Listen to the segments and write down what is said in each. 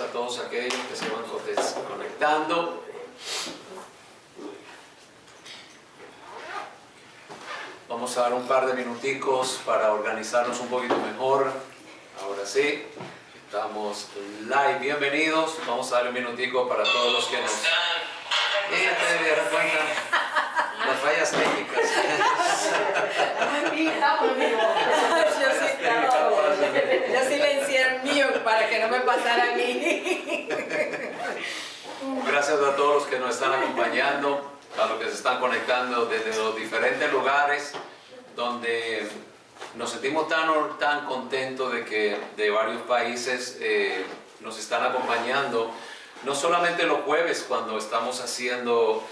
a todos aquellos que se van conectando. Vamos a dar un par de minuticos para organizarnos un poquito mejor. Ahora sí, estamos live. Bienvenidos. Vamos a darle un minutico para todos los que nos... te dieron cuenta las fallas técnicas. Yo silencié el mío para que no me pasara a mí. Gracias a todos los que nos están acompañando, a los que se están conectando desde los diferentes lugares donde nos sentimos tan contentos de que de varios países nos están acompañando, no solamente los jueves cuando estamos haciendo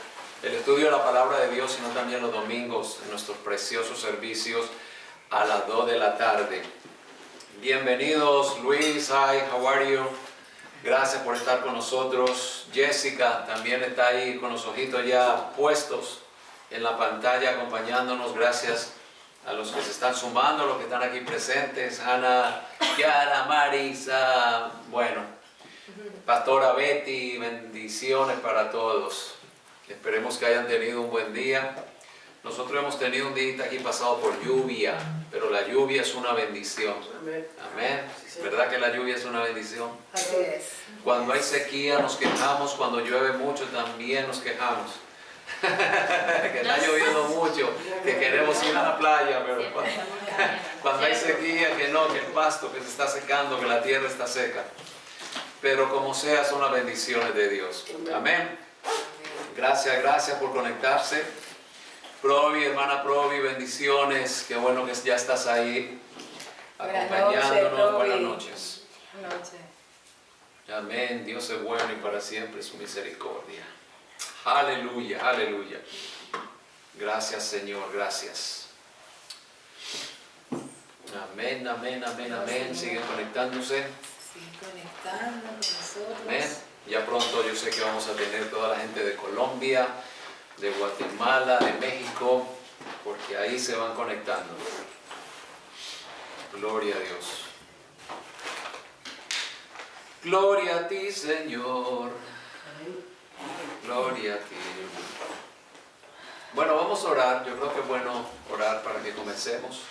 el estudio de la palabra de Dios, sino también los domingos en nuestros preciosos servicios a las 2 de la tarde. Bienvenidos, Luis, hi, how are you? Gracias por estar con nosotros. Jessica también está ahí con los ojitos ya puestos en la pantalla acompañándonos. Gracias a los que se están sumando, a los que están aquí presentes. Ana, Kiara, Marisa, bueno, Pastora Betty, bendiciones para todos. Esperemos que hayan tenido un buen día. Nosotros hemos tenido un día aquí pasado por lluvia, pero la lluvia es una bendición. Amén. Amén. ¿Verdad que la lluvia es una bendición? Así es. Cuando hay sequía nos quejamos, cuando llueve mucho también nos quejamos. Que está lloviendo mucho, que queremos ir a la playa, pero cuando hay sequía, que no, que el pasto que se está secando, que la tierra está seca. Pero como sea, son las bendiciones de Dios. Amén. Gracias por conectarse. Provi, hermana Provi, bendiciones. Qué bueno que ya estás ahí acompañándonos. Buenas noches. Buenas noches. Amén. Dios es bueno y para siempre su misericordia. Aleluya, aleluya. Gracias, Señor, gracias. Amén, amén, amén, amén. Siguen conectándose. Siguen conectando con nosotros. Amén. Ya pronto yo sé que vamos a tener toda la gente de Colombia, de Guatemala, de México, porque ahí se van conectando. Gloria a Dios. Gloria a ti, Señor. Gloria a ti. Bueno, vamos a orar. Yo creo que es bueno orar para que comencemos.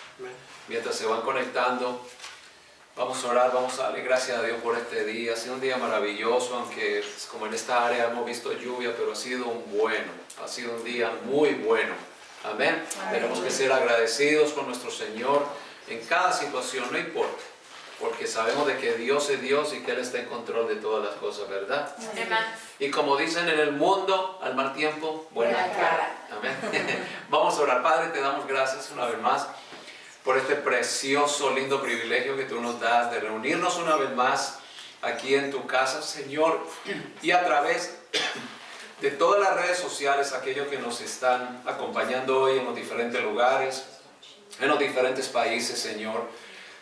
Mientras se van conectando, vamos a orar, vamos a darle gracias a Dios por este día. Ha sido un día maravilloso, aunque como en esta área hemos visto lluvia, pero ha sido ha sido un día muy bueno. Amén. Tenemos que ser agradecidos con nuestro Señor en cada situación, no importa, porque sabemos de que Dios es Dios y que Él está en control de todas las cosas, ¿verdad? Amén. Y como dicen en el mundo, al mal tiempo, buena cara. Amén. Vamos a orar. Padre, te damos gracias una vez más por este precioso, lindo privilegio que tú nos das de reunirnos una vez más aquí en tu casa, Señor, y a través de todas las redes sociales, aquellos que nos están acompañando hoy en los diferentes lugares, en los diferentes países, Señor.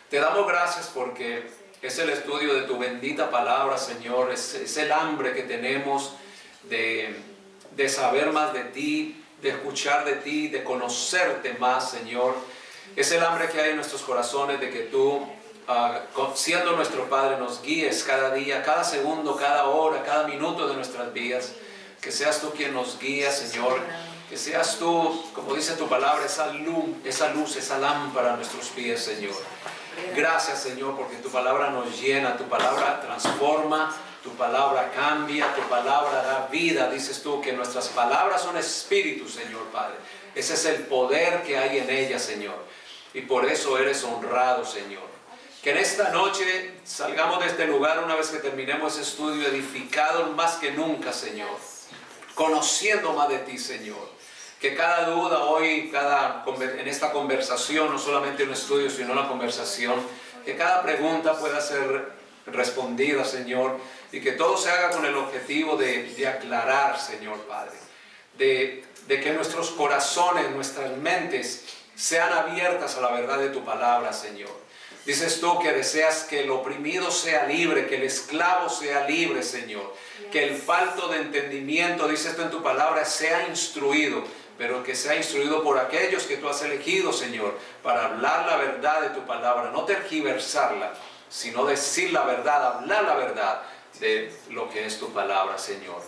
Te damos gracias porque es el estudio de tu bendita palabra, Señor, es el hambre que tenemos de saber más de ti, de escuchar de ti, de conocerte más, Señor. Es el hambre que hay en nuestros corazones de que tú, siendo nuestro Padre, nos guíes cada día, cada segundo, cada hora, cada minuto de nuestras vidas. Que seas tú quien nos guía, Señor. Que seas tú, como dice tu palabra, esa luz, esa lámpara a nuestros pies, Señor. Gracias, Señor, porque tu palabra nos llena, tu palabra transforma, tu palabra cambia, tu palabra da vida. Dices tú que nuestras palabras son espíritu, Señor Padre. Ese es el poder que hay en ellas, Señor. Y por eso eres honrado, Señor. Que en esta noche salgamos de este lugar una vez que terminemos ese estudio edificados más que nunca, Señor. Conociendo más de ti, Señor. Que cada duda hoy, en esta conversación, no solamente un estudio, sino una conversación, que cada pregunta pueda ser respondida, Señor, y que todo se haga con el objetivo de aclarar, Señor Padre, de que nuestros corazones, nuestras mentes sean abiertas a la verdad de tu palabra, Señor. Dices tú que deseas que el oprimido sea libre, que el esclavo sea libre, Señor. Que el falto de entendimiento, dices tú en tu palabra, sea instruido, pero que sea instruido por aquellos que tú has elegido, Señor, para hablar la verdad de tu palabra, no tergiversarla, sino decir la verdad, hablar la verdad, de lo que es tu palabra, Señor.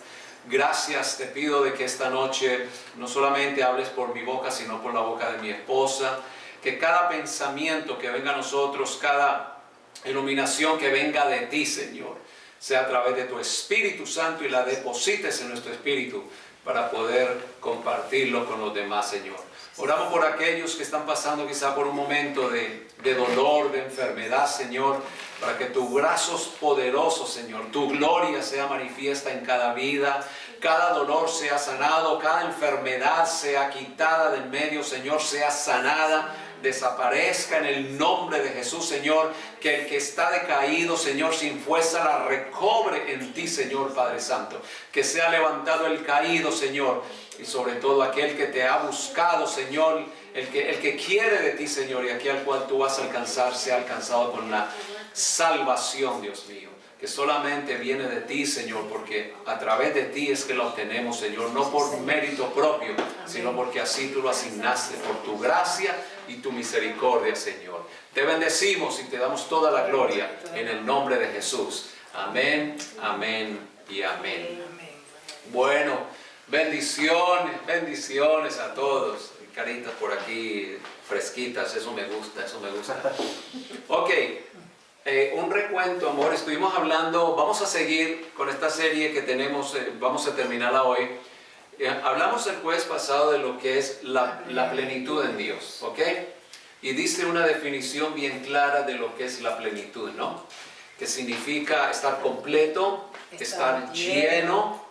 Gracias te pido de que esta noche no solamente hables por mi boca, sino por la boca de mi esposa, que cada pensamiento que venga a nosotros, cada iluminación que venga de ti, Señor, sea a través de tu Espíritu Santo y la deposites en nuestro espíritu para poder compartirlo con los demás, Señor. Oramos por aquellos que están pasando quizá por un momento de dolor, de enfermedad, Señor, para que tus brazos poderosos, Señor, tu gloria sea manifiesta en cada vida, cada dolor sea sanado, cada enfermedad sea quitada del medio, Señor, sea sanada, desaparezca en el nombre de Jesús, Señor, que el que está decaído, Señor, sin fuerza la recobre en ti, Señor Padre Santo, que sea levantado el caído, Señor, y sobre todo aquel que te ha buscado, Señor, el que quiere de ti, Señor, y aquel al cual tú vas a alcanzar, sea alcanzado con la salvación, Dios mío, que solamente viene de ti, Señor, porque a través de ti es que la obtenemos, Señor, no por mérito propio, sino porque así tú lo asignaste, por tu gracia y tu misericordia, Señor. Te bendecimos y te damos toda la gloria en el nombre de Jesús. Amén, amén y amén. Bueno, bendiciones, bendiciones a todos. Caritas por aquí fresquitas, eso me gusta, eso me gusta. Ok, un recuento, amor. Estuvimos hablando, vamos a seguir con esta serie que tenemos, vamos a terminarla hoy. Hablamos el jueves pasado de lo que es la plenitud en Dios, ¿ok? Y diste una definición bien clara de lo que es la plenitud, ¿no? Que significa estar completo, estar lleno,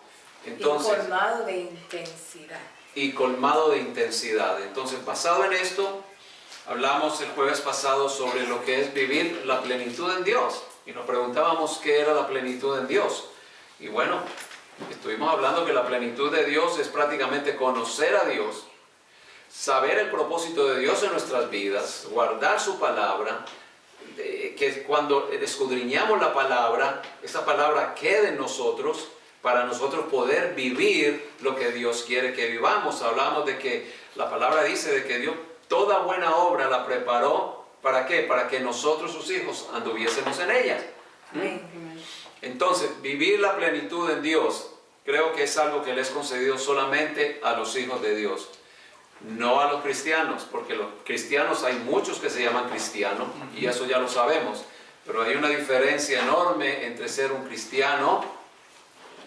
entonces, y colmado de intensidad. Y colmado de intensidad. Entonces, basado en esto, hablamos el jueves pasado sobre lo que es vivir la plenitud en Dios. Y nos preguntábamos qué era la plenitud en Dios. Y bueno, estuvimos hablando que la plenitud de Dios es prácticamente conocer a Dios, saber el propósito de Dios en nuestras vidas, guardar su palabra, que cuando escudriñamos la palabra, esa palabra quede en nosotros, para nosotros poder vivir lo que Dios quiere que vivamos. Hablamos de que la palabra dice de que Dios toda buena obra la preparó, ¿para qué? Para que nosotros, sus hijos, anduviésemos en ellas. Entonces, vivir la plenitud en Dios, creo que es algo que le es concedido solamente a los hijos de Dios, no a los cristianos, porque los cristianos hay muchos que se llaman cristianos, y eso ya lo sabemos, pero hay una diferencia enorme entre ser un cristiano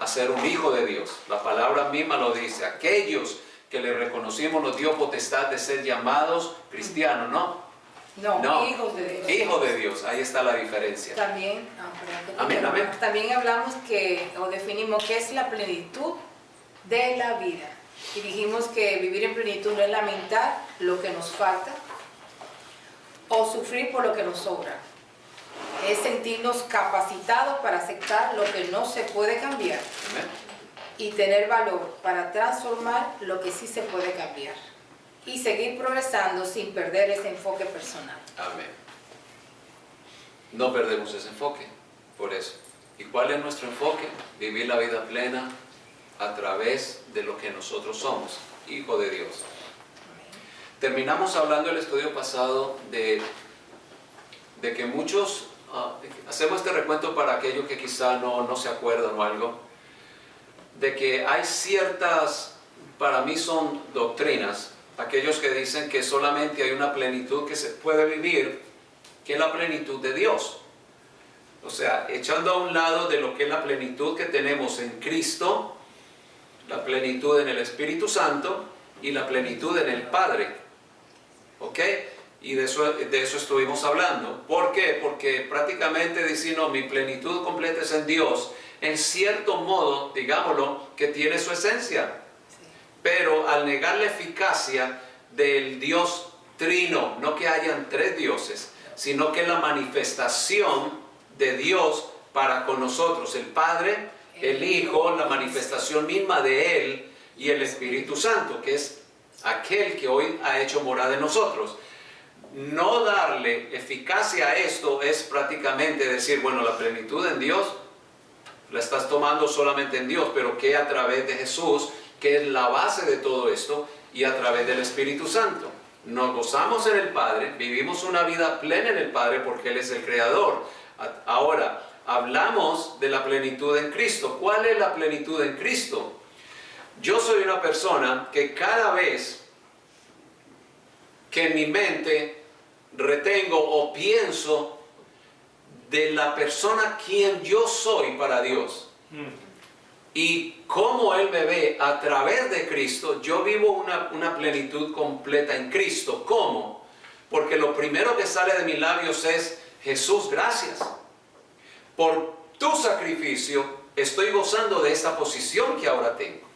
a ser un hijo de Dios. La palabra misma lo dice, aquellos que le reconocimos nos dio potestad de ser llamados cristianos, ¿no? No, hijos de Dios. Hijos de Dios, ahí está la diferencia. También, amén, amén. También hablamos o definimos qué es la plenitud de la vida. Y dijimos que vivir en plenitud no es lamentar lo que nos falta o sufrir por lo que nos sobra. Es sentirnos capacitados para aceptar lo que no se puede cambiar. Amén. Y tener valor para transformar lo que sí se puede cambiar. Y seguir progresando sin perder ese enfoque personal. Amén. No perdemos ese enfoque, por eso. ¿Y cuál es nuestro enfoque? Vivir la vida plena a través de lo que nosotros somos, hijo de Dios. Amén. Terminamos hablando el estudio pasado de que muchos, hacemos este recuento para aquellos que quizá no se acuerdan o algo, de que hay ciertas, para mí son doctrinas, aquellos que dicen que solamente hay una plenitud que se puede vivir, que es la plenitud de Dios. O sea, echando a un lado de lo que es la plenitud que tenemos en Cristo, la plenitud en el Espíritu Santo y la plenitud en el Padre. ¿Ok? Y de eso estuvimos hablando. ¿Por qué? Porque prácticamente diciendo mi plenitud completa es en Dios, en cierto modo, digámoslo, que tiene su esencia. Sí. Pero al negar la eficacia del Dios trino, no que hayan tres dioses, sino que la manifestación de Dios para con nosotros, el Padre, el Hijo, la manifestación misma de Él y el Espíritu Santo, que es aquel que hoy ha hecho morada en nosotros. No darle eficacia a esto es prácticamente decir, bueno, la plenitud en Dios la estás tomando solamente en Dios, pero que a través de Jesús, que es la base de todo esto, y a través del Espíritu Santo. Nos gozamos en el Padre, vivimos una vida plena en el Padre porque Él es el Creador. Ahora, hablamos de la plenitud en Cristo. ¿Cuál es la plenitud en Cristo? Yo soy una persona que cada vez que en mi mente retengo o pienso de la persona quien yo soy para Dios y cómo Él me ve a través de Cristo, yo vivo una plenitud completa en Cristo. ¿Cómo? Porque lo primero que sale de mis labios es: Jesús, gracias. Por tu sacrificio estoy gozando de esta posición que ahora tengo.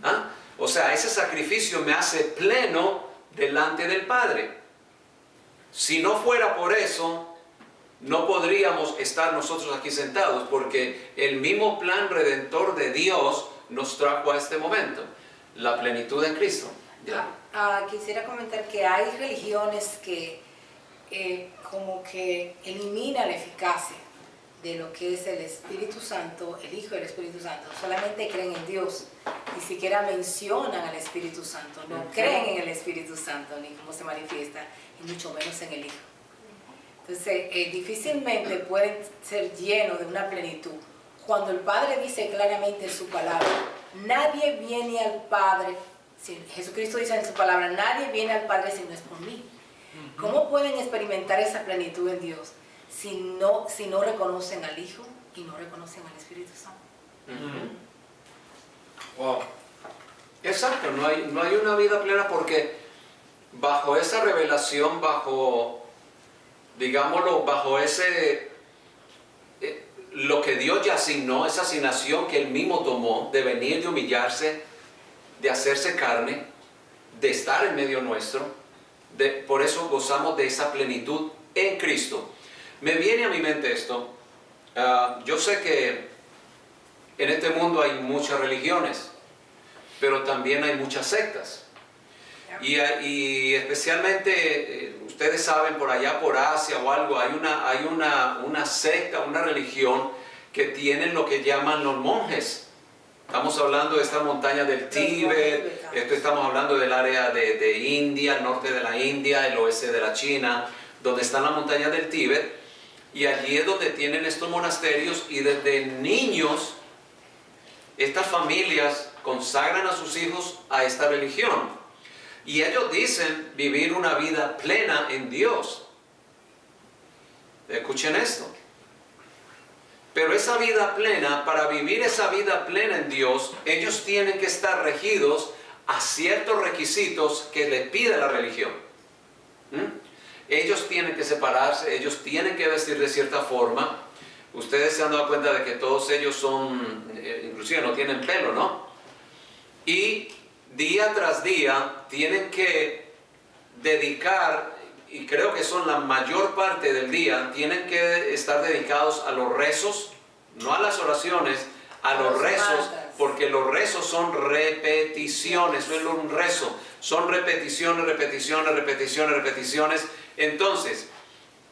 ¿Ah? O sea, ese sacrificio me hace pleno delante del Padre. Si no fuera por eso, no podríamos estar nosotros aquí sentados, porque el mismo plan redentor de Dios nos trajo a este momento, la plenitud en Cristo. Quisiera comentar que hay religiones que como que eliminan la eficacia de lo que es el Espíritu Santo, el Hijo del Espíritu Santo. Solamente creen en Dios, ni siquiera mencionan al Espíritu Santo, no creen en el Espíritu Santo, ni cómo se manifiesta, y mucho menos en el Hijo. Entonces, difícilmente pueden ser llenos de una plenitud. Cuando el Padre dice claramente en su palabra, nadie viene al Padre, Jesucristo dice en su palabra, nadie viene al Padre si no es por mí. ¿Cómo pueden experimentar esa plenitud en Dios si no reconocen al Hijo y no reconocen al Espíritu Santo? Wow. Exacto, no hay una vida plena, porque bajo esa revelación, digámoslo, bajo ese, lo que Dios ya asignó, esa asignación que Él mismo tomó, de venir, de humillarse, de hacerse carne, de estar en medio nuestro, por eso gozamos de esa plenitud en Cristo. Me viene a mi mente esto. Yo sé que en este mundo hay muchas religiones, pero también hay muchas sectas. Y especialmente, ustedes saben, por allá por Asia o algo, hay una secta, una religión que tienen lo que llaman los monjes. Estamos hablando de esta montaña del Tíbet, estamos hablando del área de India, el norte de la India, el oeste de la China, donde están las montañas del Tíbet, y allí es donde tienen estos monasterios, y desde niños estas familias consagran a sus hijos a esta religión. Y ellos dicen vivir una vida plena en Dios. Escuchen esto. Pero esa vida plena, para vivir esa vida plena en Dios, ellos tienen que estar regidos a ciertos requisitos que les pide la religión. Ellos tienen que separarse, ellos tienen que vestir de cierta forma. Ustedes se han dado cuenta de que todos ellos son, inclusive no tienen pelo, ¿no? Y día tras día tienen que dedicar, y creo que son la mayor parte del día, tienen que estar dedicados a los rezos, no a las oraciones, a los rezos, porque los rezos son repeticiones, no es un rezo, son repeticiones, repeticiones, repeticiones, repeticiones. Entonces,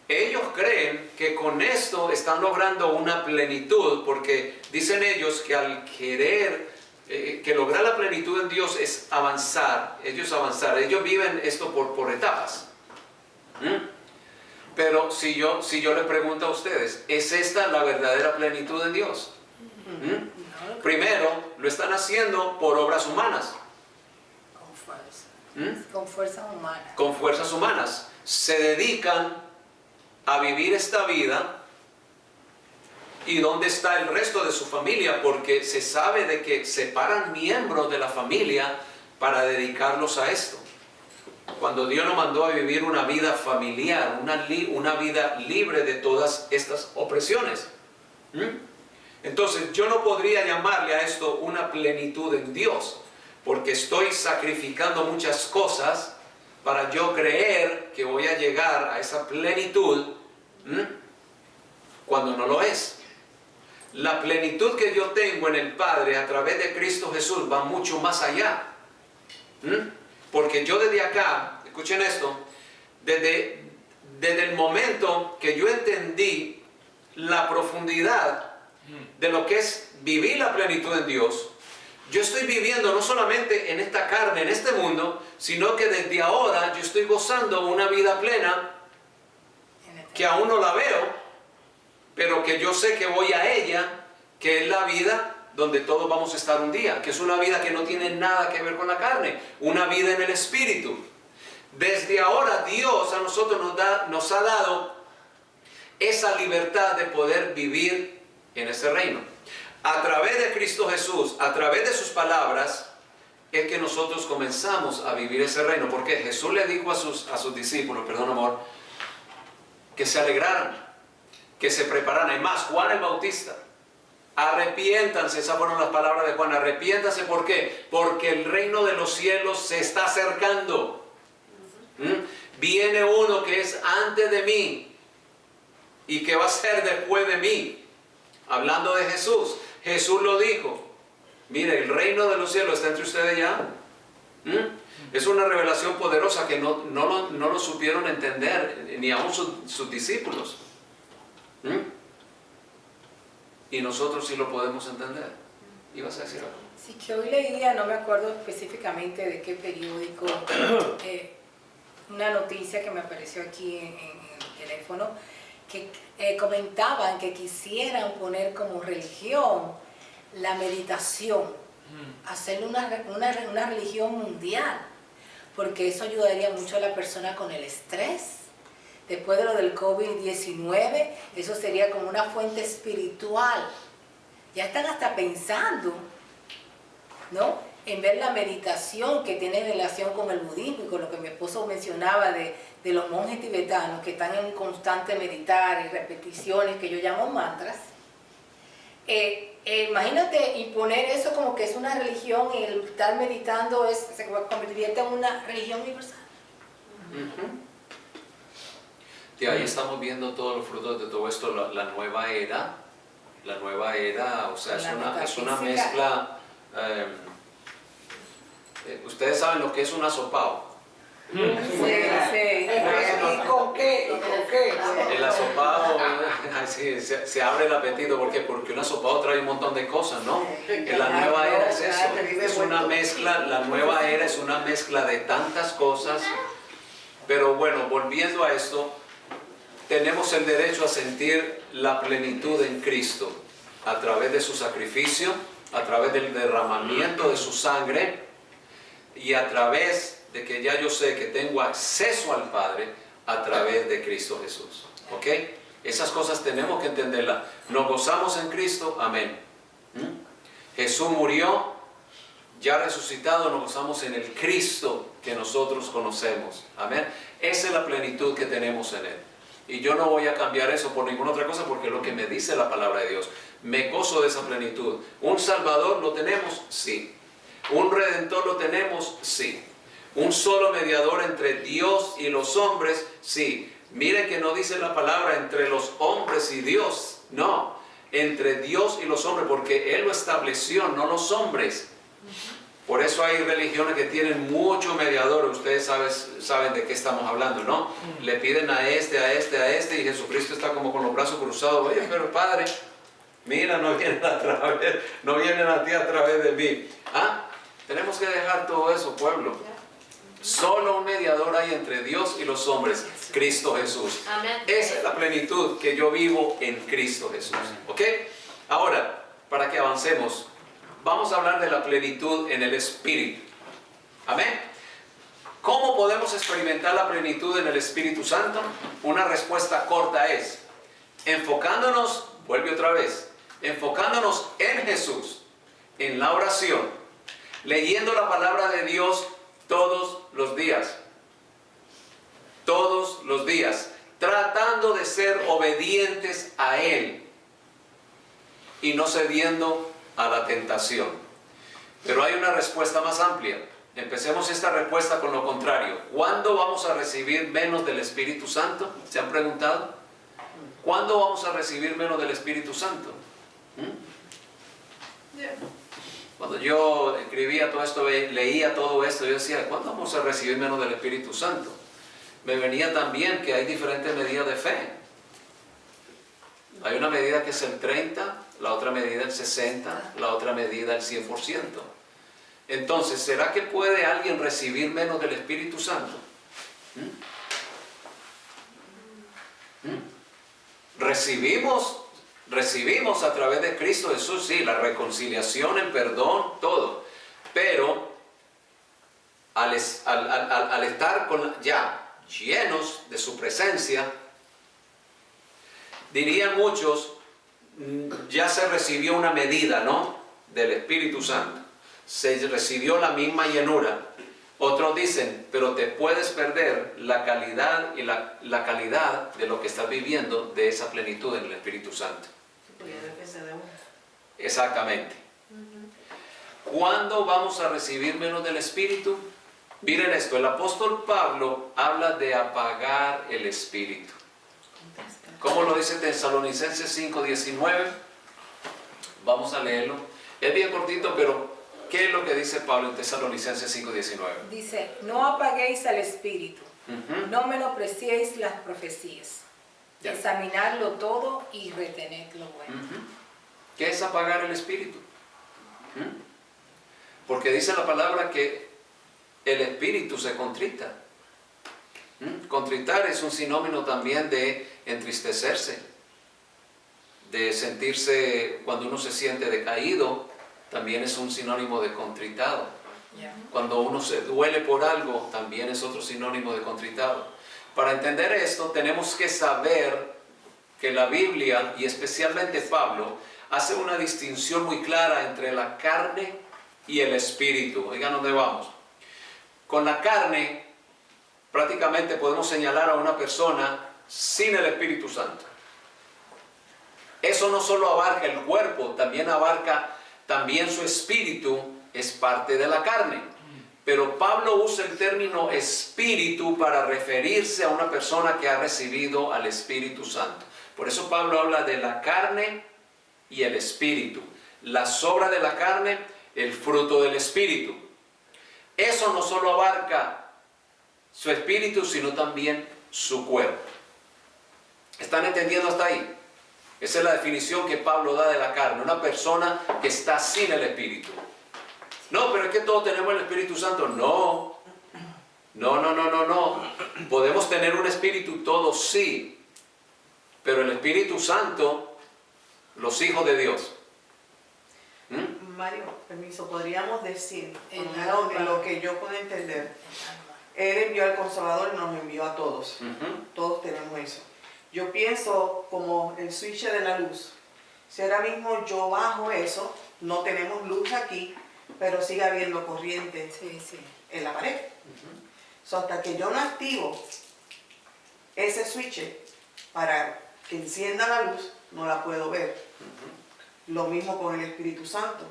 ellos creen que con esto están logrando una plenitud, porque dicen ellos que al querer que lograr la plenitud en Dios es avanzar, ellos viven esto por etapas. Pero si yo les pregunto a ustedes, ¿es esta la verdadera plenitud en Dios? Primero, lo están haciendo por obras humanas. Con fuerzas humanas. Con fuerzas humanas. Se dedican a vivir esta vida. ¿Y dónde está el resto de su familia? Porque se sabe de que separan miembros de la familia para dedicarlos a esto. Cuando Dios nos mandó a vivir una vida familiar, una vida libre de todas estas opresiones. Entonces yo no podría llamarle a esto una plenitud en Dios, porque estoy sacrificando muchas cosas para yo creer que voy a llegar a esa plenitud, cuando no lo es. La plenitud que yo tengo en el Padre a través de Cristo Jesús va mucho más allá. Porque yo desde acá, escuchen esto, desde el momento que yo entendí la profundidad de lo que es vivir la plenitud en Dios, yo estoy viviendo no solamente en esta carne, en este mundo, sino que desde ahora yo estoy gozando una vida plena que aún no la veo, pero que yo sé que voy a ella, que es la vida donde todos vamos a estar un día, que es una vida que no tiene nada que ver con la carne, una vida en el Espíritu. Desde ahora Dios a nosotros nos ha dado esa libertad de poder vivir en ese reino. A través de Cristo Jesús, a través de sus palabras, es que nosotros comenzamos a vivir ese reino. Porque Jesús le dijo a sus discípulos, perdón amor, que se alegraran, que se prepararan. Hay más, Juan el Bautista, arrepiéntanse, esas fueron las palabras de Juan, arrepiéntanse, ¿por qué? Porque el reino de los cielos se está acercando. Viene uno que es antes de mí y que va a ser después de mí. Hablando de Jesús, Jesús lo dijo. Mire, el reino de los cielos está entre ustedes ya. Es una revelación poderosa que no lo supieron entender, ni aún sus discípulos. Y nosotros sí lo podemos entender. ¿Ibas a decir algo? Sí, que hoy leía, no me acuerdo específicamente de qué periódico, una noticia que me apareció aquí en el teléfono, que comentaban que quisieran poner como religión la meditación, hacerle una religión mundial, porque eso ayudaría mucho a la persona con el estrés. Después de lo del COVID-19, eso sería como una fuente espiritual. Ya están hasta pensando, ¿no?, en ver la meditación que tiene relación con el budismo y con lo que mi esposo mencionaba de los monjes tibetanos que están en constante meditar y repeticiones que yo llamo mantras. Imagínate imponer eso como que es una religión y el estar meditando se convertiría en una religión universal. Y ahí estamos viendo todos los frutos de todo esto, la nueva era. La nueva era, o sea, es una mezcla. Ustedes saben lo que es un asopao. Sí, sí. ¿Y con qué? El asopao, se abre el apetito. ¿Por qué? Porque un asopao trae un montón de cosas, ¿no? La nueva era es eso. Es una mezcla, la nueva era es una mezcla de tantas cosas. Pero bueno, volviendo a esto, tenemos el derecho a sentir la plenitud en Cristo a través de su sacrificio, a través del derramamiento de su sangre y a través de que ya yo sé que tengo acceso al Padre a través de Cristo Jesús. ¿Ok? Esas cosas tenemos que entenderlas. Nos gozamos en Cristo, amén. Jesús murió, ya resucitado, nos gozamos en el Cristo que nosotros conocemos. Amén. Esa es la plenitud que tenemos en Él. Y yo no voy a cambiar eso por ninguna otra cosa porque es lo que me dice la palabra de Dios. Me gozo de esa plenitud. ¿Un Salvador lo tenemos? Sí. ¿Un Redentor lo tenemos? Sí. ¿Un solo mediador entre Dios y los hombres? Sí. Miren que no dice la palabra entre los hombres y Dios. No. Entre Dios y los hombres, porque Él lo estableció, no los hombres. Por eso hay religiones que tienen muchos mediadores. Ustedes saben de qué estamos hablando, ¿no? Le piden a este, y Jesucristo está como con los brazos cruzados. Oye, pero Padre, mira, no vienen a ti a través de mí. Tenemos que dejar todo eso, pueblo. Solo un mediador hay entre Dios y los hombres, Cristo Jesús. Amén. Esa es la plenitud que yo vivo en Cristo Jesús. ¿Ok? Ahora, para que avancemos, vamos a hablar de la plenitud en el Espíritu. Amén. ¿Cómo podemos experimentar la plenitud en el Espíritu Santo? Una respuesta corta es, enfocándonos, vuelve otra vez, enfocándonos en Jesús, en la oración, leyendo la palabra de Dios todos los días. Todos los días. Tratando de ser obedientes a Él y no cediendo a la tentación. Pero hay una respuesta más amplia. Empecemos esta respuesta con lo contrario. ¿Cuándo vamos a recibir menos del Espíritu Santo? ¿Se han preguntado? ¿Cuándo vamos a recibir menos del Espíritu Santo? Cuando yo escribía todo esto, leía todo esto, yo decía, ¿cuándo vamos a recibir menos del Espíritu Santo? Me venía también que hay diferentes medidas de fe. Hay una medida que es el 30, la otra medida el 60, la otra medida el 100%. Entonces, ¿será que puede alguien recibir menos del Espíritu Santo? Recibimos recibimos a través de Cristo Jesús, sí, la reconciliación, el perdón, todo. Pero al estar ya llenos de su presencia, dirían muchos, ya se recibió una medida, ¿no?, del Espíritu Santo. Se recibió la misma llenura. Otros dicen, pero te puedes perder la calidad y la calidad de lo que estás viviendo, de esa plenitud en el Espíritu Santo. Exactamente. ¿Cuándo vamos a recibir menos del Espíritu? Miren esto, el apóstol Pablo habla de apagar el Espíritu. ¿Cómo lo dice Tesalonicenses 5:19? Vamos a leerlo. Es bien cortito, pero ¿qué es lo que dice Pablo en Tesalonicenses 5:19? Dice, no apaguéis al Espíritu, no menospreciéis las profecías. Ya. Examinarlo todo y retened lo bueno. ¿Qué es apagar el Espíritu? Porque dice la palabra que el Espíritu se contrita. Contritar es un sinónimo también de entristecerse, de sentirse, cuando uno se siente decaído, también es un sinónimo de contritado. Cuando uno se duele por algo, también es otro sinónimo de contritado. Para entender esto, tenemos que saber que la Biblia, y especialmente Pablo, hace una distinción muy clara entre la carne y el espíritu. Oigan, ¿dónde vamos? Con la carne, prácticamente podemos señalar a una persona sin el Espíritu Santo. Eso no solo abarca el cuerpo, también abarca su espíritu, es parte de la carne. Pero Pablo usa el término espíritu para referirse a una persona que ha recibido al Espíritu Santo. Por eso Pablo habla de la carne y el espíritu. Las obras de la carne, el fruto del espíritu. Eso no solo abarca su espíritu, sino también su cuerpo. ¿Están entendiendo hasta ahí? Esa es la definición que Pablo da de la carne. Una persona que está sin el espíritu. No, pero es que todos tenemos el Espíritu Santo. No. Podemos tener un espíritu todos, sí. Pero el Espíritu Santo, los hijos de Dios. Mario, permiso, podríamos decir, en lo que yo puedo entender, Él envió al Consolador y nos envió a todos. Todos tenemos eso. Yo pienso como el switch de la luz. Si ahora mismo yo bajo eso, no tenemos luz aquí, pero sigue habiendo corriente en la pared. So, hasta que yo no activo ese switch para que encienda la luz, no la puedo ver. Lo mismo con el Espíritu Santo.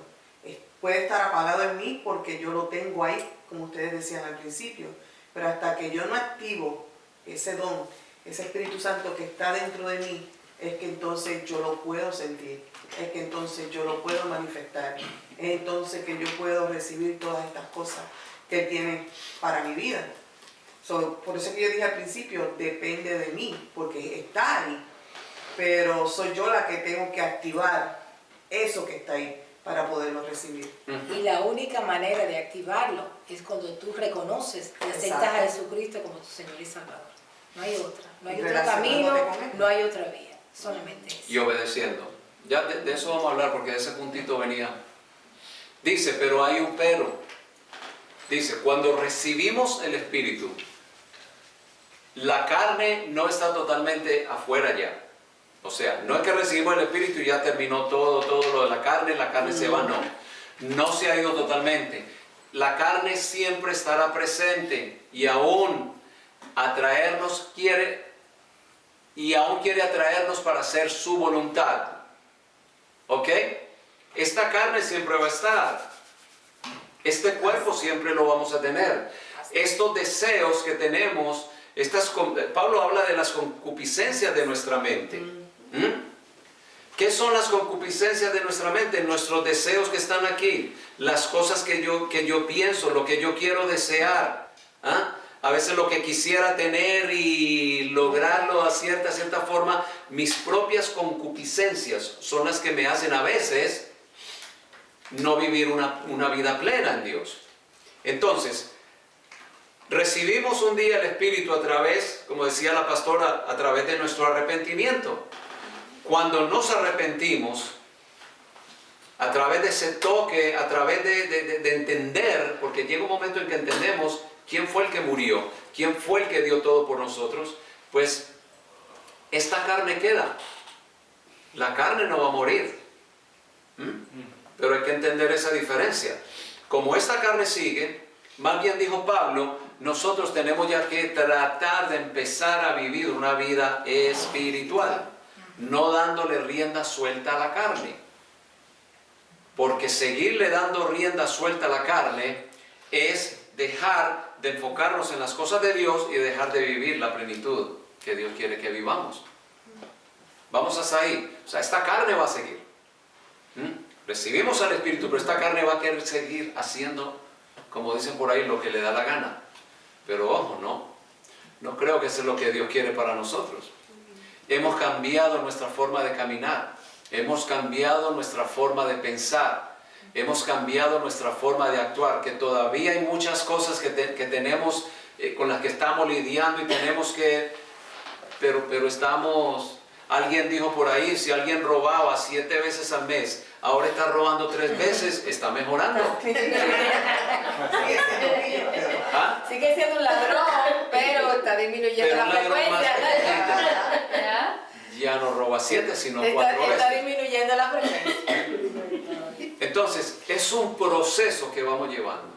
Puede estar apagado en mí porque yo lo tengo ahí, como ustedes decían al principio. Pero hasta que yo no activo ese don, ese Espíritu Santo que está dentro de mí, es que entonces yo lo puedo sentir. Es que entonces yo lo puedo manifestar. Es entonces que yo puedo recibir todas estas cosas que Él tiene para mi vida. Por eso que yo dije al principio, depende de mí, porque está ahí. Pero soy yo la que tengo que activar eso que está ahí para poderlo recibir. Y la única manera de activarlo es cuando tú reconoces y aceptas a Jesucristo como tu Señor y Salvador. No hay otra. No hay otro camino, no hay otra vía. Solamente eso. Y obedeciendo. Ya de eso vamos a hablar porque de ese puntito venía. Dice, pero hay un pero. Dice, cuando recibimos el Espíritu, la carne no está totalmente afuera ya. O sea, no es que recibimos el Espíritu y ya terminó todo lo de la carne se va, no. No se ha ido totalmente. La carne siempre estará presente y aún quiere atraernos para hacer su voluntad. ¿Ok? Esta carne siempre va a estar. Este cuerpo siempre lo vamos a tener. Estos deseos que tenemos, Pablo habla de las concupiscencias de nuestra mente. ¿Qué son las concupiscencias de nuestra mente? Nuestros deseos que están aquí, las cosas que yo pienso, lo que yo quiero desear. A veces lo que quisiera tener y lograrlo a cierta forma, mis propias concupiscencias son las que me hacen a veces no vivir una vida plena en Dios. Entonces, recibimos un día el Espíritu a través, como decía la pastora, a través de nuestro arrepentimiento. Cuando nos arrepentimos, a través de ese toque, a través de entender, porque llega un momento en que entendemos quién fue el que murió, quién fue el que dio todo por nosotros, pues esta carne queda. La carne no va a morir. Pero hay que entender esa diferencia. Como esta carne sigue, más bien dijo Pablo, nosotros tenemos ya que tratar de empezar a vivir una vida espiritual, no dándole rienda suelta a la carne. Porque seguirle dando rienda suelta a la carne es dejar de enfocarnos en las cosas de Dios y dejar de vivir la plenitud que Dios quiere que vivamos. Vamos hasta ahí. O sea, esta carne va a seguir. Recibimos al Espíritu, pero esta carne va a querer seguir haciendo, como dicen por ahí, lo que le da la gana. Pero ojo, no creo que eso es lo que Dios quiere para nosotros. Hemos cambiado nuestra forma de caminar. Hemos cambiado nuestra forma de pensar. Hemos cambiado nuestra forma de actuar. Que todavía hay muchas cosas que tenemos, con las que estamos lidiando y tenemos que... Pero estamos... Alguien dijo por ahí, si alguien robaba 7 veces al mes, ahora está robando 3 veces, está mejorando. ¿Ah? Sigue siendo un ladrón, pero está disminuyendo la frecuencia. Ya no roba 7, sino 4 veces. Está disminuyendo la frecuencia. Entonces, es un proceso que vamos llevando.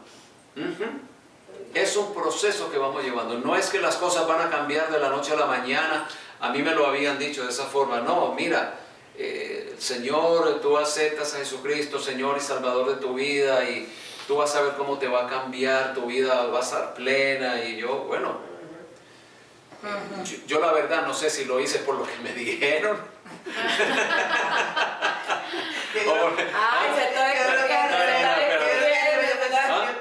Es un proceso que vamos llevando. No es que las cosas van a cambiar de la noche a la mañana. A mí me lo habían dicho de esa forma. No, mira, Señor, tú aceptas a Jesucristo, Señor y Salvador de tu vida, y tú vas a ver cómo te va a cambiar, tu vida va a estar plena. Y yo, bueno, yo la verdad no sé si lo hice por lo que me dijeron.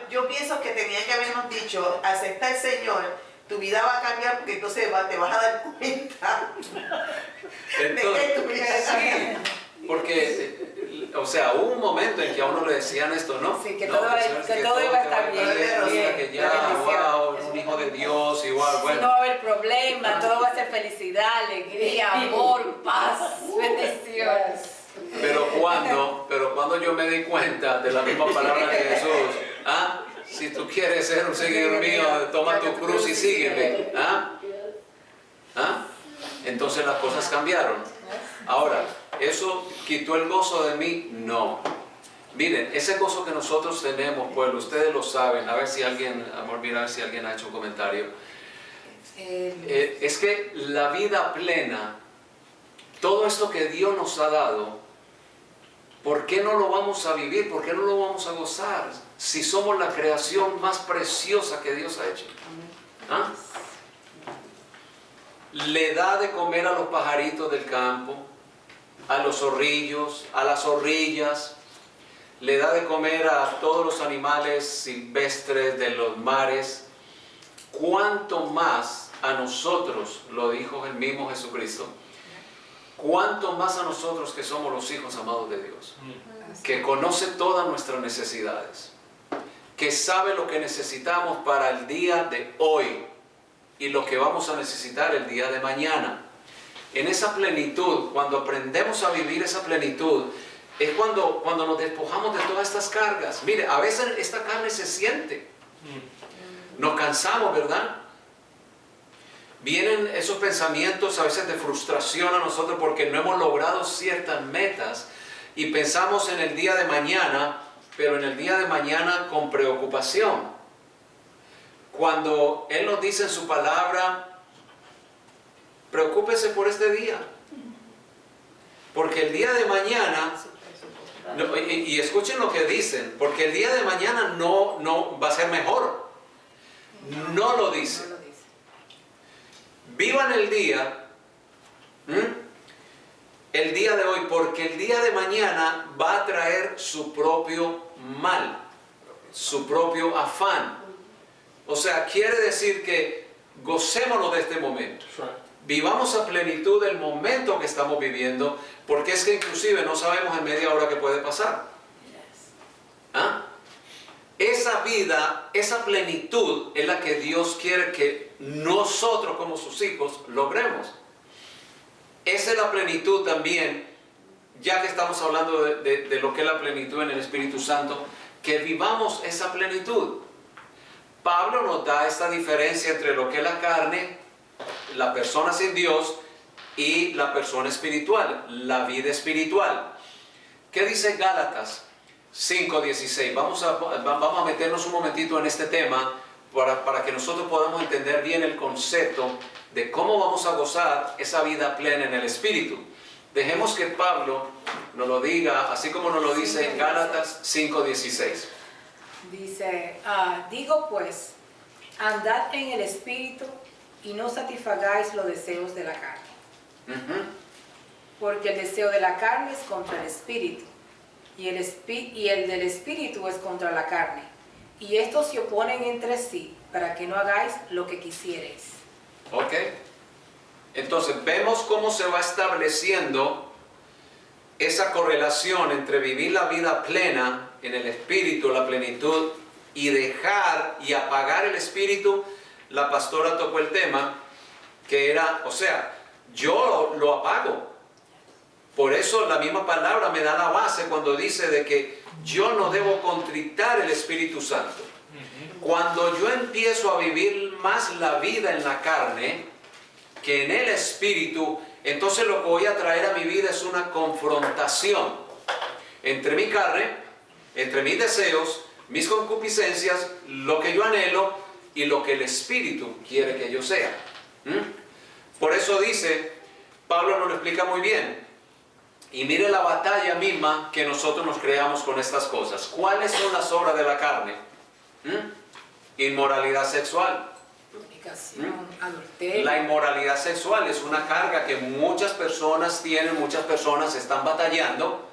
Yo pienso que tenían que habernos dicho, acepta al Señor, tu vida va a cambiar porque entonces te vas a dar cuenta. Entonces, sí, porque, o sea, hubo un momento en que a uno le decían esto, ¿no? Sí, que no, todo iba a estar bien. Que ya, wow, es un hijo de Dios, igual, bueno. No va a haber problema, todo va a ser felicidad, alegría, amor, paz, bendiciones. Pero cuando yo me di cuenta de la misma palabra de Jesús, si tú quieres ser un seguidor mío, toma tu cruz y sígueme. Entonces las cosas cambiaron. Ahora, ¿eso quitó el gozo de mí? No. Miren, ese gozo que nosotros tenemos, pueblo, ustedes lo saben. A ver si alguien ha hecho un comentario. Es que la vida plena, todo esto que Dios nos ha dado, ¿por qué no lo vamos a vivir? ¿Por qué no lo vamos a gozar? Si somos la creación más preciosa que Dios ha hecho. Le da de comer a los pajaritos del campo, a los zorrillos, a las zorrillas. Le da de comer a todos los animales silvestres de los mares. ¿Cuánto más a nosotros, lo dijo el mismo Jesucristo, cuánto más a nosotros que somos los hijos amados de Dios, que conoce todas nuestras necesidades, que sabe lo que necesitamos para el día de hoy y lo que vamos a necesitar el día de mañana? En esa plenitud, cuando aprendemos a vivir esa plenitud, es cuando nos despojamos de todas estas cargas. Mire, a veces esta carne se siente. Nos cansamos, ¿verdad? Vienen esos pensamientos a veces de frustración a nosotros porque no hemos logrado ciertas metas y pensamos en el día de mañana, pero en el día de mañana con preocupación. Cuando Él nos dice en su palabra, preocúpese por este día, porque el día de mañana, y escuchen lo que dicen, porque el día de mañana no va a ser mejor. No lo dice. Vivan el día de hoy, porque el día de mañana va a traer su propio mal, su propio afán. O sea, quiere decir que gocémonos de este momento. Vivamos a plenitud del momento que estamos viviendo, porque es que inclusive no sabemos en media hora qué puede pasar. Esa vida, esa plenitud es la que Dios quiere que nosotros como sus hijos logremos. esa es la plenitud también, ya que estamos hablando de lo que es la plenitud en el Espíritu Santo, que vivamos esa plenitud. Pablo nos da esta diferencia entre lo que es la carne, la persona sin Dios, y la persona espiritual, la vida espiritual. ¿Qué dice Gálatas 5:16? Vamos a meternos un momentito en este tema para que nosotros podamos entender bien el concepto de cómo vamos a gozar esa vida plena en el Espíritu. Dejemos que Pablo nos lo diga, así como nos lo dice en Gálatas 5:16. Dice, digo pues, andad en el Espíritu y no satisfagáis los deseos de la carne. Porque el deseo de la carne es contra el Espíritu, y el del Espíritu es contra la carne. Y estos se oponen entre sí, para que no hagáis lo que quisierais. Ok. Entonces vemos cómo se va estableciendo esa correlación entre vivir la vida plena en el Espíritu, la plenitud, y dejar y apagar el Espíritu. La pastora tocó el tema que era, o sea, yo lo apago. Por eso la misma palabra me da la base cuando dice de que yo no debo contritar el Espíritu Santo. Cuando yo empiezo a vivir más la vida en la carne que en el Espíritu, entonces lo que voy a traer a mi vida es una confrontación entre mi carne, entre mis deseos, mis concupiscencias, lo que yo anhelo y lo que el Espíritu quiere que yo sea. Por eso dice, Pablo nos lo explica muy bien. Y mire la batalla misma que nosotros nos creamos con estas cosas. ¿Cuáles son las obras de la carne? Inmoralidad sexual. Adulterio. La inmoralidad sexual es una carga que muchas personas tienen, muchas personas están batallando,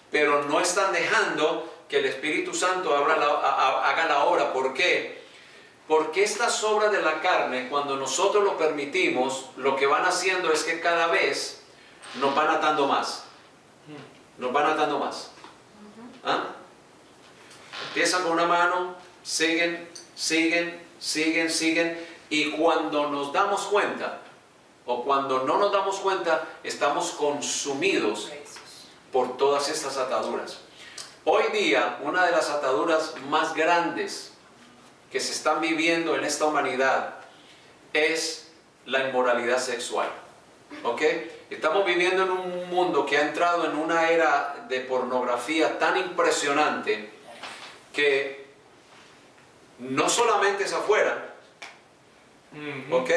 pero no están dejando que el Espíritu Santo haga la obra. ¿Por qué? Porque estas obras de la carne, cuando nosotros lo permitimos, lo que van haciendo es que cada vez nos van atando más. Nos van atando más. Empiezan con una mano, siguen, y cuando nos damos cuenta, o cuando no nos damos cuenta, estamos consumidos por todas estas ataduras. Hoy día, una de las ataduras más grandes que se están viviendo en esta humanidad es la inmoralidad sexual. ¿Ok? Estamos viviendo en un mundo que ha entrado en una era de pornografía tan impresionante que no solamente es afuera, ¿ok?